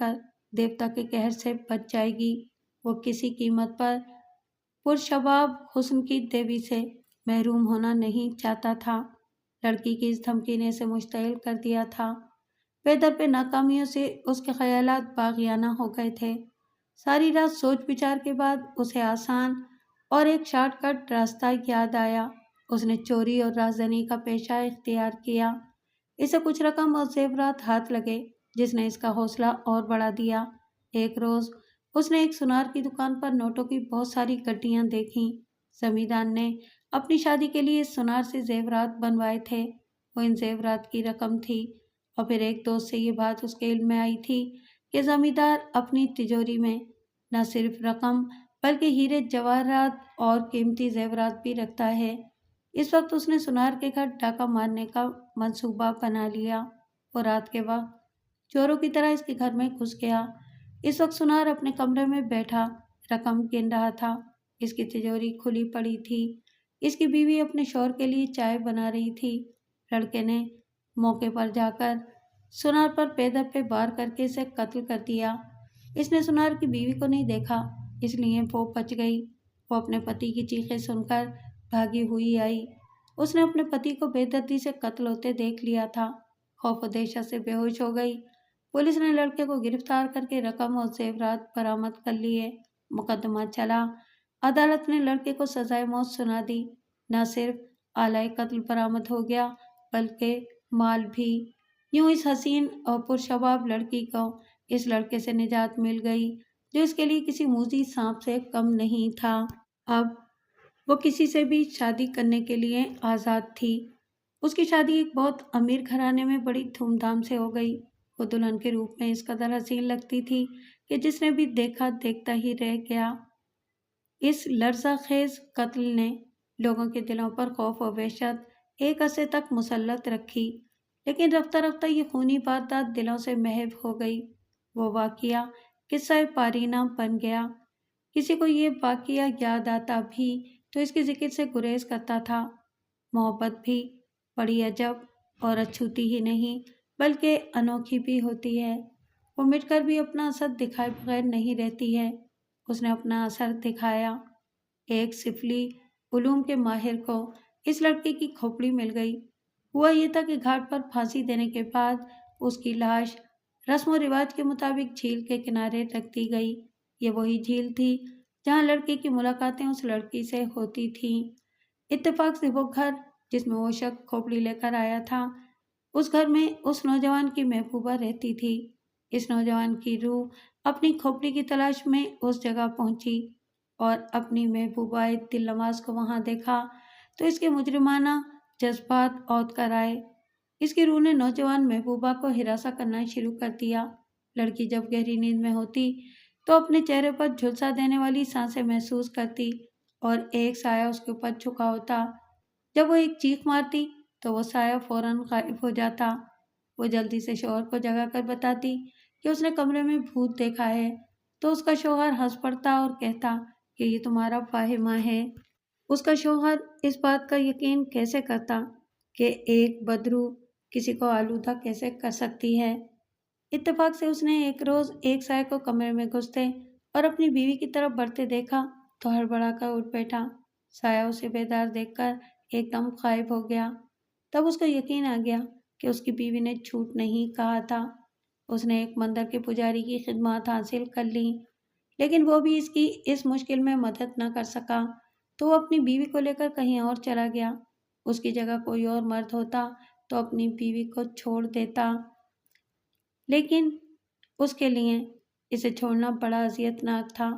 کر دیوتا کے قہر سے بچ جائے گی۔ وہ کسی قیمت پر پرشباب حسن کی دیوی سے محروم ہونا نہیں چاہتا تھا۔ لڑکی کی اس دھمکی نے اسے مشتعل کر دیا تھا۔ بے در پہ ناکامیوں سے اس کے خیالات باغیانہ ہو گئے تھے۔ ساری رات سوچ بچار کے بعد اسے آسان اور ایک شارٹ کٹ راستہ یاد آیا۔ اس نے چوری اور رازداری کا پیشہ اختیار کیا۔ اسے کچھ رقم اور زیورات ہاتھ لگے جس نے اس کا حوصلہ اور بڑھا دیا۔ ایک روز اس نے ایک سونار کی دکان پر نوٹوں کی بہت ساری گڈیاں دیکھیں۔ زمیندار نے اپنی شادی کے لیے اس سونار سے زیورات بنوائے تھے۔ وہ ان زیورات کی رقم تھی۔ اور پھر ایک دوست سے یہ بات اس کے علم میں آئی تھی کہ زمیندار اپنی تجوری میں نہ صرف رقم بلکہ ہیرے جواہرات اور قیمتی زیورات بھی رکھتا ہے۔ اس وقت اس نے سونار کے گھر ڈاکہ مارنے کا منصوبہ بنا لیا۔ وہ رات کے وقت چوروں کی طرح اس کے گھر میں گھس گیا۔ اس وقت سونار اپنے کمرے میں بیٹھا رقم گن رہا تھا۔ اس کی تجوری کھلی پڑی تھی۔ اس کی بیوی اپنے شوہر کے لیے چائے بنا رہی تھی۔ لڑکے نے موقع پر جا کر سونار پر پیدر پہ وار کر کے اسے قتل کر دیا۔ اس نے سونار کی بیوی کو نہیں دیکھا اس لیے وہ بچ گئی۔ وہ اپنے پتی کی چیخیں سن کر بھاگی ہوئی آئی۔ اس نے اپنے پتی کو بے دردی سے قتل ہوتے دیکھ لیا تھا۔ خوف و دہشت سے بے ہوش ہو گئی۔ پولیس نے لڑکے کو گرفتار کر کے رقم اور زیورات برآمد کر لیے۔ مقدمہ چلا۔ عدالت نے لڑکے کو سزائے موت سنا دی۔ نہ صرف آلۂ قتل برآمد ہو گیا بلکہ مال بھی۔ یوں اس حسین اور پرشباب لڑکی کو اس لڑکے سے نجات مل گئی جو اس کے لیے کسی موذی سانپ سے کم نہیں تھا۔ اب وہ کسی سے بھی شادی کرنے کے لیے آزاد تھی۔ اس کی شادی ایک بہت امیر گھرانے میں بڑی دھوم دھام سے ہو گئی۔ وہ دلہن کے روپ میں اس قدر حسین لگتی تھی کہ جس نے بھی دیکھا دیکھتا ہی رہ گیا۔ اس لرزہ خیز قتل نے لوگوں کے دلوں پر خوف و وحشت ایک عرصے تک مسلط رکھی، لیکن رفتہ رفتہ یہ خونی واردات دلوں سے محو ہو گئی۔ وہ واقعہ قصہ پارینہ بن گیا۔ کسی کو یہ واقعہ یاد آتا بھی تو اس کے ذکر سے گریز کرتا تھا۔ محبت بھی بڑی عجب اور اچھوتی ہی نہیں بلکہ انوکھی بھی ہوتی ہے۔ وہ مٹ کر بھی اپنا اثر دکھائے بغیر نہیں رہتی ہے۔ اس نے اپنا اثر دکھایا۔ ایک سفلی علوم کے ماہر کو اس لڑکے کی کھوپڑی مل گئی۔ ہوا یہ تھا کہ گھاٹ پر پھانسی دینے کے بعد اس کی لاش رسم و رواج کے مطابق جھیل کے کنارے رکھ دی گئی۔ یہ وہی جھیل تھی جہاں لڑکے کی ملاقاتیں اس لڑکی سے ہوتی تھیں۔ اتفاق سے وہ گھر جس میں وہ شخص کھوپڑی لے کر آیا تھا، اس گھر میں اس نوجوان کی محبوبہ رہتی تھی۔ اس نوجوان کی روح اپنی کھوپڑی کی تلاش میں اس جگہ پہنچی اور اپنی محبوبہ دل نواز کو وہاں دیکھا تو اس کے مجرمانہ جذبات عود کر آئے۔ اس کی روح نے نوجوان محبوبہ کو ہراساں کرنا شروع کر دیا۔ لڑکی جب گہری نیند میں ہوتی تو اپنے چہرے پر جھلسا دینے والی سانسیں محسوس کرتی اور ایک سایہ اس کے اوپر جھکا ہوتا۔ جب وہ ایک چیخ مارتی تو وہ سایہ فوراً غائب ہو جاتا۔ وہ جلدی سے شوہر کو جگا کر بتاتی کہ اس نے کمرے میں بھوت دیکھا ہے تو اس کا شوہر ہنس پڑتا اور کہتا کہ یہ تمہارا واہمہ ہے۔ اس کا شوہر اس بات کا یقین کیسے کرتا کہ ایک بدروح کسی کو آلودہ کیسے کر سکتی ہے۔ اتفاق سے اس نے ایک روز ایک سائے کو کمرے میں گھستے اور اپنی بیوی کی طرف بڑھتے دیکھا تو ہڑبڑا کر اٹھ بیٹھا۔ سایہ اسے بیدار دیکھ کر ایک دم غائب ہو گیا۔ تب اس کو یقین آ گیا کہ اس کی بیوی نے جھوٹ نہیں کہا تھا۔ اس نے ایک مندر کے پجاری کی خدمات حاصل کر لیں، لیکن وہ بھی اس کی اس مشکل میں مدد نہ کر سکا تو وہ اپنی بیوی کو لے کر کہیں اور چلا گیا۔ اس کی جگہ کوئی اور مرد ہوتا تو اپنی بیوی کو چھوڑ دیتا، لیکن اس کے لیے اسے چھوڑنا بڑا اذیت ناک تھا۔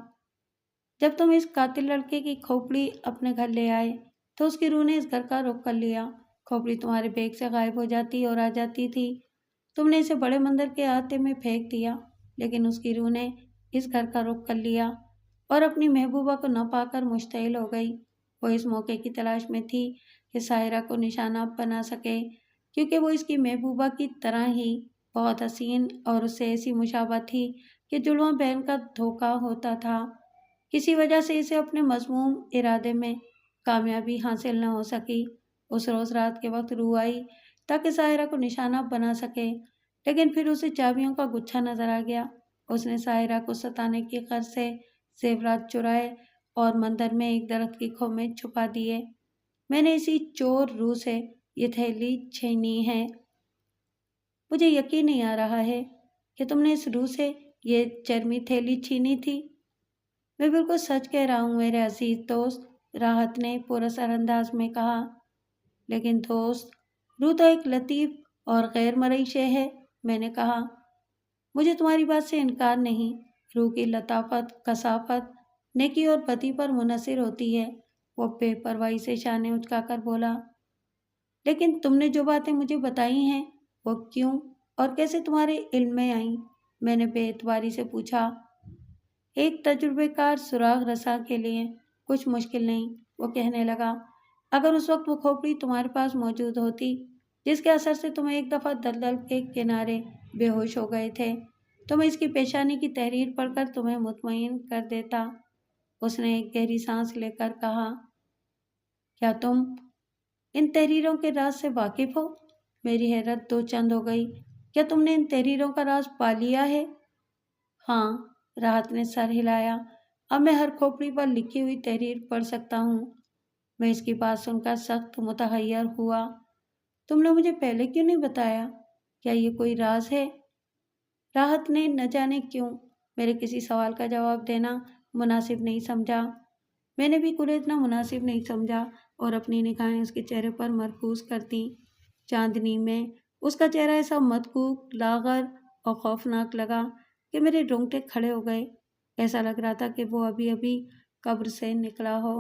جب تم اس قاتل لڑکے کی کھوپڑی اپنے گھر لے آئے تو اس کی روح نے اس گھر کا رخ کر لیا۔ کھوپڑی تمہارے بیگ سے غائب ہو جاتی اور آ جاتی تھی۔ تم نے اسے بڑے مندر کے احاطے میں پھینک دیا، لیکن اس کی روح نے اس گھر کا رخ کر لیا اور اپنی محبوبہ کو نہ پا کر مشتعل ہو گئی۔ وہ اس موقع کی تلاش میں تھی کہ ساحرہ کو نشانہ بنا سکے، کیونکہ وہ اس کی محبوبہ کی طرح ہی بہت حسین اور اس سے ایسی مشابہ تھی کہ جڑواں بہن کا دھوکہ ہوتا تھا، کسی وجہ سے اسے اپنے مذموم ارادے میں کامیابی حاصل نہ ہو سکی۔ اس روز رات کے وقت روح آئی تاکہ ساحرہ کو نشانہ بنا سکے، لیکن پھر اسے چابیوں کا گچھا نظر آ گیا۔ اس نے ساحرہ کو ستانے کی غرض سے زیورات چرائے اور مندر میں ایک درخت کی کھو میں چھپا دیے۔ میں نے اسی چور روح سے یہ تھیلی چھینی ہے۔ مجھے یقین نہیں آ رہا ہے کہ تم نے اس روح سے یہ چرمی تھیلی چھینی تھی۔ میں بالکل سچ کہہ رہا ہوں میرے عزیز دوست، راحت نے پراثر انداز میں کہا۔ لیکن دوست، روح تو ایک لطیف اور غیر مرئی شے ہے، میں نے کہا۔ مجھے تمہاری بات سے انکار نہیں۔ روح کی لطافت، کثافت، نیکی اور بدی پر منحصر ہوتی ہے، وہ بے پرواہی سے شانے اچکا کر بولا۔ لیکن تم نے جو باتیں مجھے بتائی ہیں وہ کیوں اور کیسے تمہارے علم میں آئیں؟ میں نے بے اعتباری سے پوچھا۔ ایک تجربے کار سراغ رساں کے لیے کچھ مشکل نہیں، وہ کہنے لگا۔ اگر اس وقت وہ کھوپڑی تمہارے پاس موجود ہوتی جس کے اثر سے تم ایک دفعہ دلدل کے کنارے بے ہوش ہو گئے تھے، تو میں اس کی پیشانی کی تحریر پڑھ کر تمہیں مطمئن کر دیتا۔ اس نے ایک گہری سانس لے کر کہا۔ کیا تم ان تحریروں کے راز سے واقف ہو؟ میری حیرت دو چند ہو گئی۔ کیا تم نے ان تحریروں کا راز پا لیا ہے؟ ہاں، راحت نے سر ہلایا۔ اب میں ہر کھوپڑی پر لکھی ہوئی تحریر پڑھ سکتا ہوں۔ میں اس کی بات سن کر سخت متحیر ہوا۔ تم نے مجھے پہلے کیوں نہیں بتایا؟ کیا یہ کوئی راز ہے؟ راحت نے نہ جانے کیوں میرے کسی سوال کا جواب دینا مناسب نہیں سمجھا۔ میں نے بھی کل اتنا مناسب نہیں سمجھا اور اپنی نگاہیں اس کے چہرے پر مرکوز کر دیں۔ چاندنی میں اس کا چہرہ ایسا مدقوق، لاغر اور خوفناک لگا کہ میرے رونگٹے کھڑے ہو گئے۔ ایسا لگ رہا تھا کہ وہ ابھی ابھی قبر سے نکلا ہو۔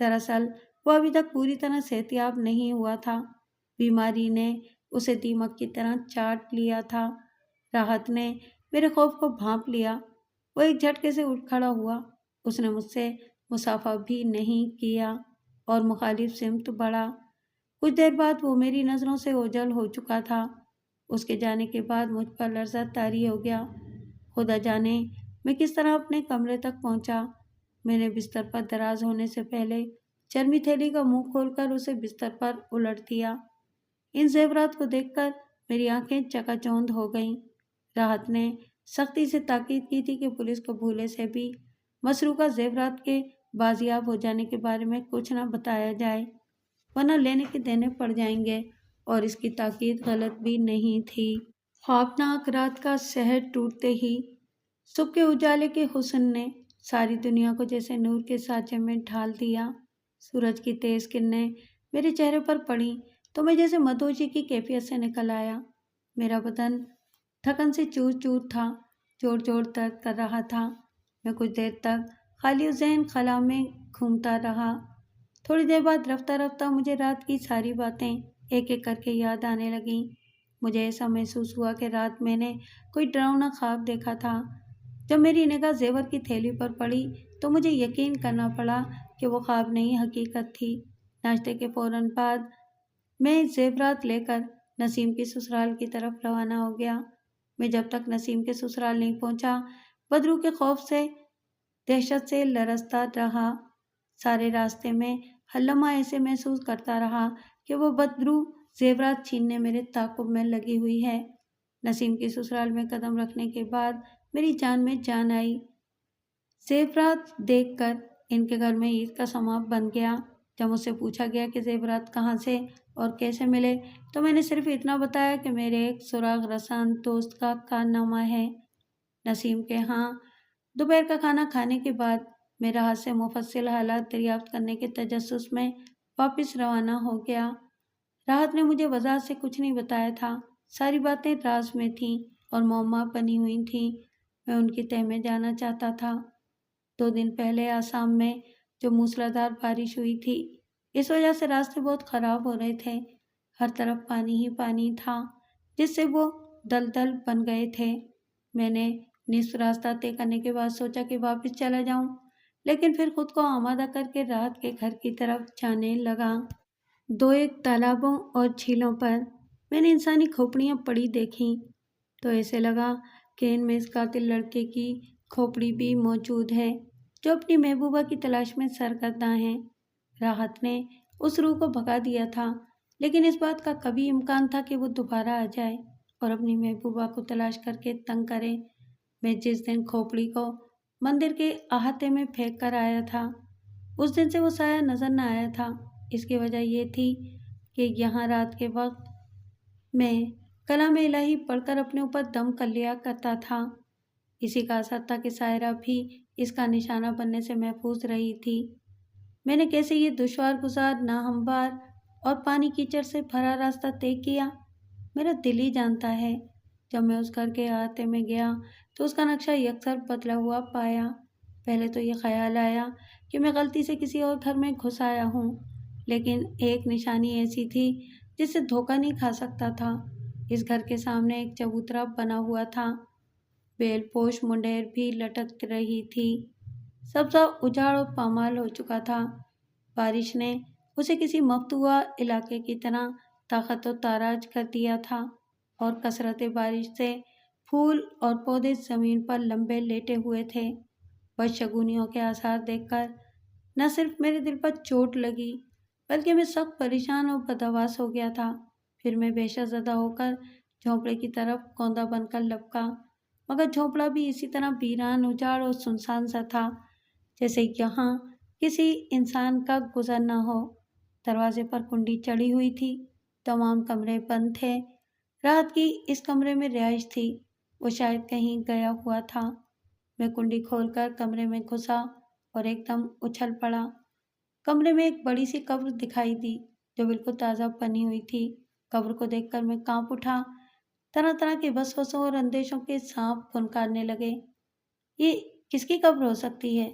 دراصل وہ ابھی تک پوری طرح صحت یاب نہیں ہوا تھا، بیماری نے اسے دیمک کی طرح چاٹ لیا تھا۔ راحت نے میرے خوف کو بھانپ لیا۔ وہ ایک جھٹکے سے اٹھ کھڑا ہوا۔ اس نے مجھ سے مصافحہ بھی نہیں کیا اور مخالف سمت بڑھا۔ کچھ دیر بعد وہ میری نظروں سے اوجھل ہو چکا تھا۔ اس کے جانے کے بعد مجھ پر لرزہ طاری ہو گیا۔ خدا جانے میں کس طرح اپنے کمرے تک پہنچا۔ میں نے بستر پر دراز ہونے سے پہلے چرمی تھیلی کا منہ کھول کر اسے بستر پر الٹ دیا۔ ان زیورات کو دیکھ کر میری آنکھیں چکا چوندھ ہو گئیں۔ راحت نے سختی سے تاکید کی تھی کہ پولیس کو بھولے سے بھی مسروقہ زیورات کے بازیاب ہو جانے کے بارے میں کچھ نہ بتایا جائے، ورنہ لینے کے دینے پڑ جائیں گے، اور اس کی تاکید غلط بھی نہیں تھی۔ خوابناک رات کا سحر ٹوٹتے ہی صبح کے اجالے کے حسن نے ساری دنیا کو جیسے نور کے سانچے میں ڈھال دیا۔ سورج کی تیز کرنیں میرے چہرے پر پڑیں تو میں جیسے مدہوشی کی کیفیت سے نکل آیا۔ میرا بدن تھکن سے چور چور تھا، جوڑ جوڑ درد کر رہا تھا۔ میں کچھ دیر تک خالی ذہن خلا میں گھومتا رہا۔ تھوڑی دیر بعد رفتہ رفتہ مجھے رات کی ساری باتیں ایک ایک کر کے یاد آنے لگیں۔ مجھے ایسا محسوس ہوا کہ رات میں نے کوئی ڈراؤنا خواب دیکھا تھا۔ جب میری نگاہ زیور کی تھیلی پر پڑی تو مجھے یقین کرنا پڑا کہ وہ خواب نہیں، حقیقت تھی۔ ناشتے کے فوراً بعد میں زیورات لے کر نسیم کی سسرال کی طرف روانہ ہو گیا۔ میں جب تک نسیم کے سسرال نہیں پہنچا بدرو کے خوف سے، دہشت سے لرزتا رہا۔ سارے راستے میں ہر لمحہ ایسے محسوس کرتا رہا کہ وہ بدرو زیورات چھیننے میرے تعاقب میں لگی ہوئی ہے۔ نسیم کی سسرال میں قدم رکھنے کے بعد میری جان میں جان آئی۔ زیورات دیکھ کر ان کے گھر میں عید کا سماں بن گیا۔ جب مجھ سے پوچھا گیا کہ زیورات کہاں سے اور کیسے ملے تو میں نے صرف اتنا بتایا کہ میرے ایک سراغ رساں دوست کا کارنامہ ہے۔ نسیم کے ہاں دوپہر کا کھانا کھانے کے بعد میں راحت سے مفصل حالات دریافت کرنے کے تجسس میں واپس روانہ ہو گیا۔ راحت نے مجھے وضاحت سے کچھ نہیں بتایا تھا، ساری باتیں راز میں تھیں اور معمہ بنی ہوئی تھیں۔ میں ان کی تہ میں جانا چاہتا تھا۔ 2 دن پہلے آسام میں جو موسلادھار بارش ہوئی تھی، اس وجہ سے راستے بہت خراب ہو رہے تھے۔ ہر طرف پانی ہی پانی تھا جس سے وہ دلدل بن گئے تھے۔ میں نے نصف راستہ طے کرنے کے بعد سوچا کہ واپس چلا جاؤں، لیکن پھر خود کو آمادہ کر کے راحت کے گھر کی طرف جانے لگا۔ 2-1 تالابوں اور جھیلوں پر میں نے انسانی کھوپڑیاں پڑی دیکھیں تو ایسے لگا کہ ان میں اس قاتل لڑکے کی کھوپڑی بھی موجود ہے جو اپنی محبوبہ کی تلاش میں سرگرداں ہیں۔ راحت نے اس روح کو بھگا دیا تھا، لیکن اس بات کا کبھی امکان تھا کہ وہ دوبارہ آ جائے اور اپنی محبوبہ کو تلاش کر کے تنگ کرے۔ میں جس دن کھوپڑی کو مندر کے احاطے میں پھینک کر آیا تھا، اس دن سے وہ سایہ نظر نہ آیا تھا۔ اس کی وجہ یہ تھی کہ یہاں رات کے وقت میں کلام الہی پڑھ کر اپنے اوپر دم کر لیا کرتا تھا۔ اسی کا اثر تھا کہ سائرہ بھی اس کا نشانہ بننے سے محفوظ رہی تھی۔ میں نے کیسے یہ دشوار گزار، ناہموار اور پانی کیچڑ سے بھرا راستہ طے کیا، میرا دل ہی جانتا ہے۔ جب میں اس گھر کے احاطے میں گیا تو اس کا نقشہ یکسر بدلا ہوا پایا۔ پہلے تو یہ خیال آیا کہ میں غلطی سے کسی اور گھر میں گھس آیا ہوں، لیکن ایک نشانی ایسی تھی جس سے دھوکہ نہیں کھا سکتا تھا۔ اس گھر کے سامنے ایک چبوترا بنا ہوا تھا، بیل پوش منڈیر بھی لٹک رہی تھی۔ سبزہ اجاڑ اور پامال ہو چکا تھا۔ بارش نے اسے کسی مفتوحہ علاقے کی طرح طاقت و تاراج کر دیا تھا، اور کثرت بارش سے پھول اور پودے زمین پر لمبے لیٹے ہوئے تھے۔ بدشگونیوں کے آثار دیکھ کر نہ صرف میرے دل پر چوٹ لگی، بلکہ میں سخت پریشان اور بدحواس ہو گیا تھا۔ پھر میں بہشت زدہ ہو کر جھونپڑے کی طرف کوندا بن کر لپکا، مگر جھونپڑا بھی اسی طرح ویران، اجاڑ اور سنسان سا تھا جیسے یہاں کسی انسان کا گزر نہ ہو۔ دروازے پر کنڈی چڑھی ہوئی تھی، تمام کمرے بند تھے۔ رات کی اس کمرے میں رہائش تھی، وہ شاید کہیں گیا ہوا تھا۔ میں کنڈی کھول کر کمرے میں گھسا اور ایک دم اچھل پڑا۔ کمرے میں ایک بڑی سی قبر دکھائی دی جو بالکل تازہ بنی ہوئی تھی۔ قبر کو دیکھ کر میں کانپ اٹھا۔ طرح طرح کے وسوسوں اور اندیشوں کے سانپ پھنکارنے لگے۔ یہ کس کی قبر ہو سکتی ہے؟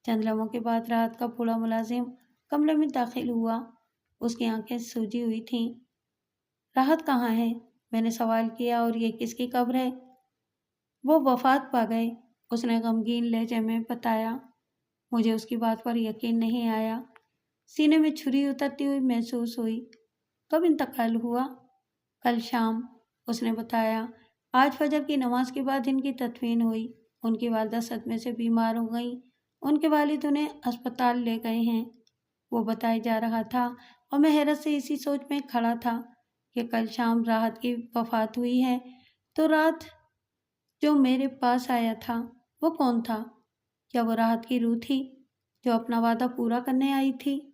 چند لمحوں کے بعد راحت کا بوڑھا ملازم کمرے میں داخل ہوا۔ اس کی آنکھیں سوجی ہوئی تھیں۔ راحت کہاں ہے؟ میں نے سوال کیا۔ اور یہ کس کی قبر ہے؟ وہ وفات پا گئے، اس نے غمگین لہجے میں بتایا۔ مجھے اس کی بات پر یقین نہیں آیا۔ سینے میں چھری اترتی ہوئی محسوس ہوئی۔ کب انتقال ہوا؟ کل شام، اس نے بتایا۔ آج فجر کی نماز کے بعد ان کی تدفین ہوئی۔ ان کی والدہ صدمے سے بیمار ہو گئیں، ان کے والد انہیں اسپتال لے گئے ہیں، وہ بتایا جا رہا تھا، اور میں حیرت سے اسی سوچ میں کھڑا تھا کہ کل شام راحت کی وفات ہوئی ہے، تو رات جو میرے پاس آیا تھا وہ کون تھا؟ کیا وہ راحت کی روح تھی جو اپنا وعدہ پورا کرنے آئی تھی؟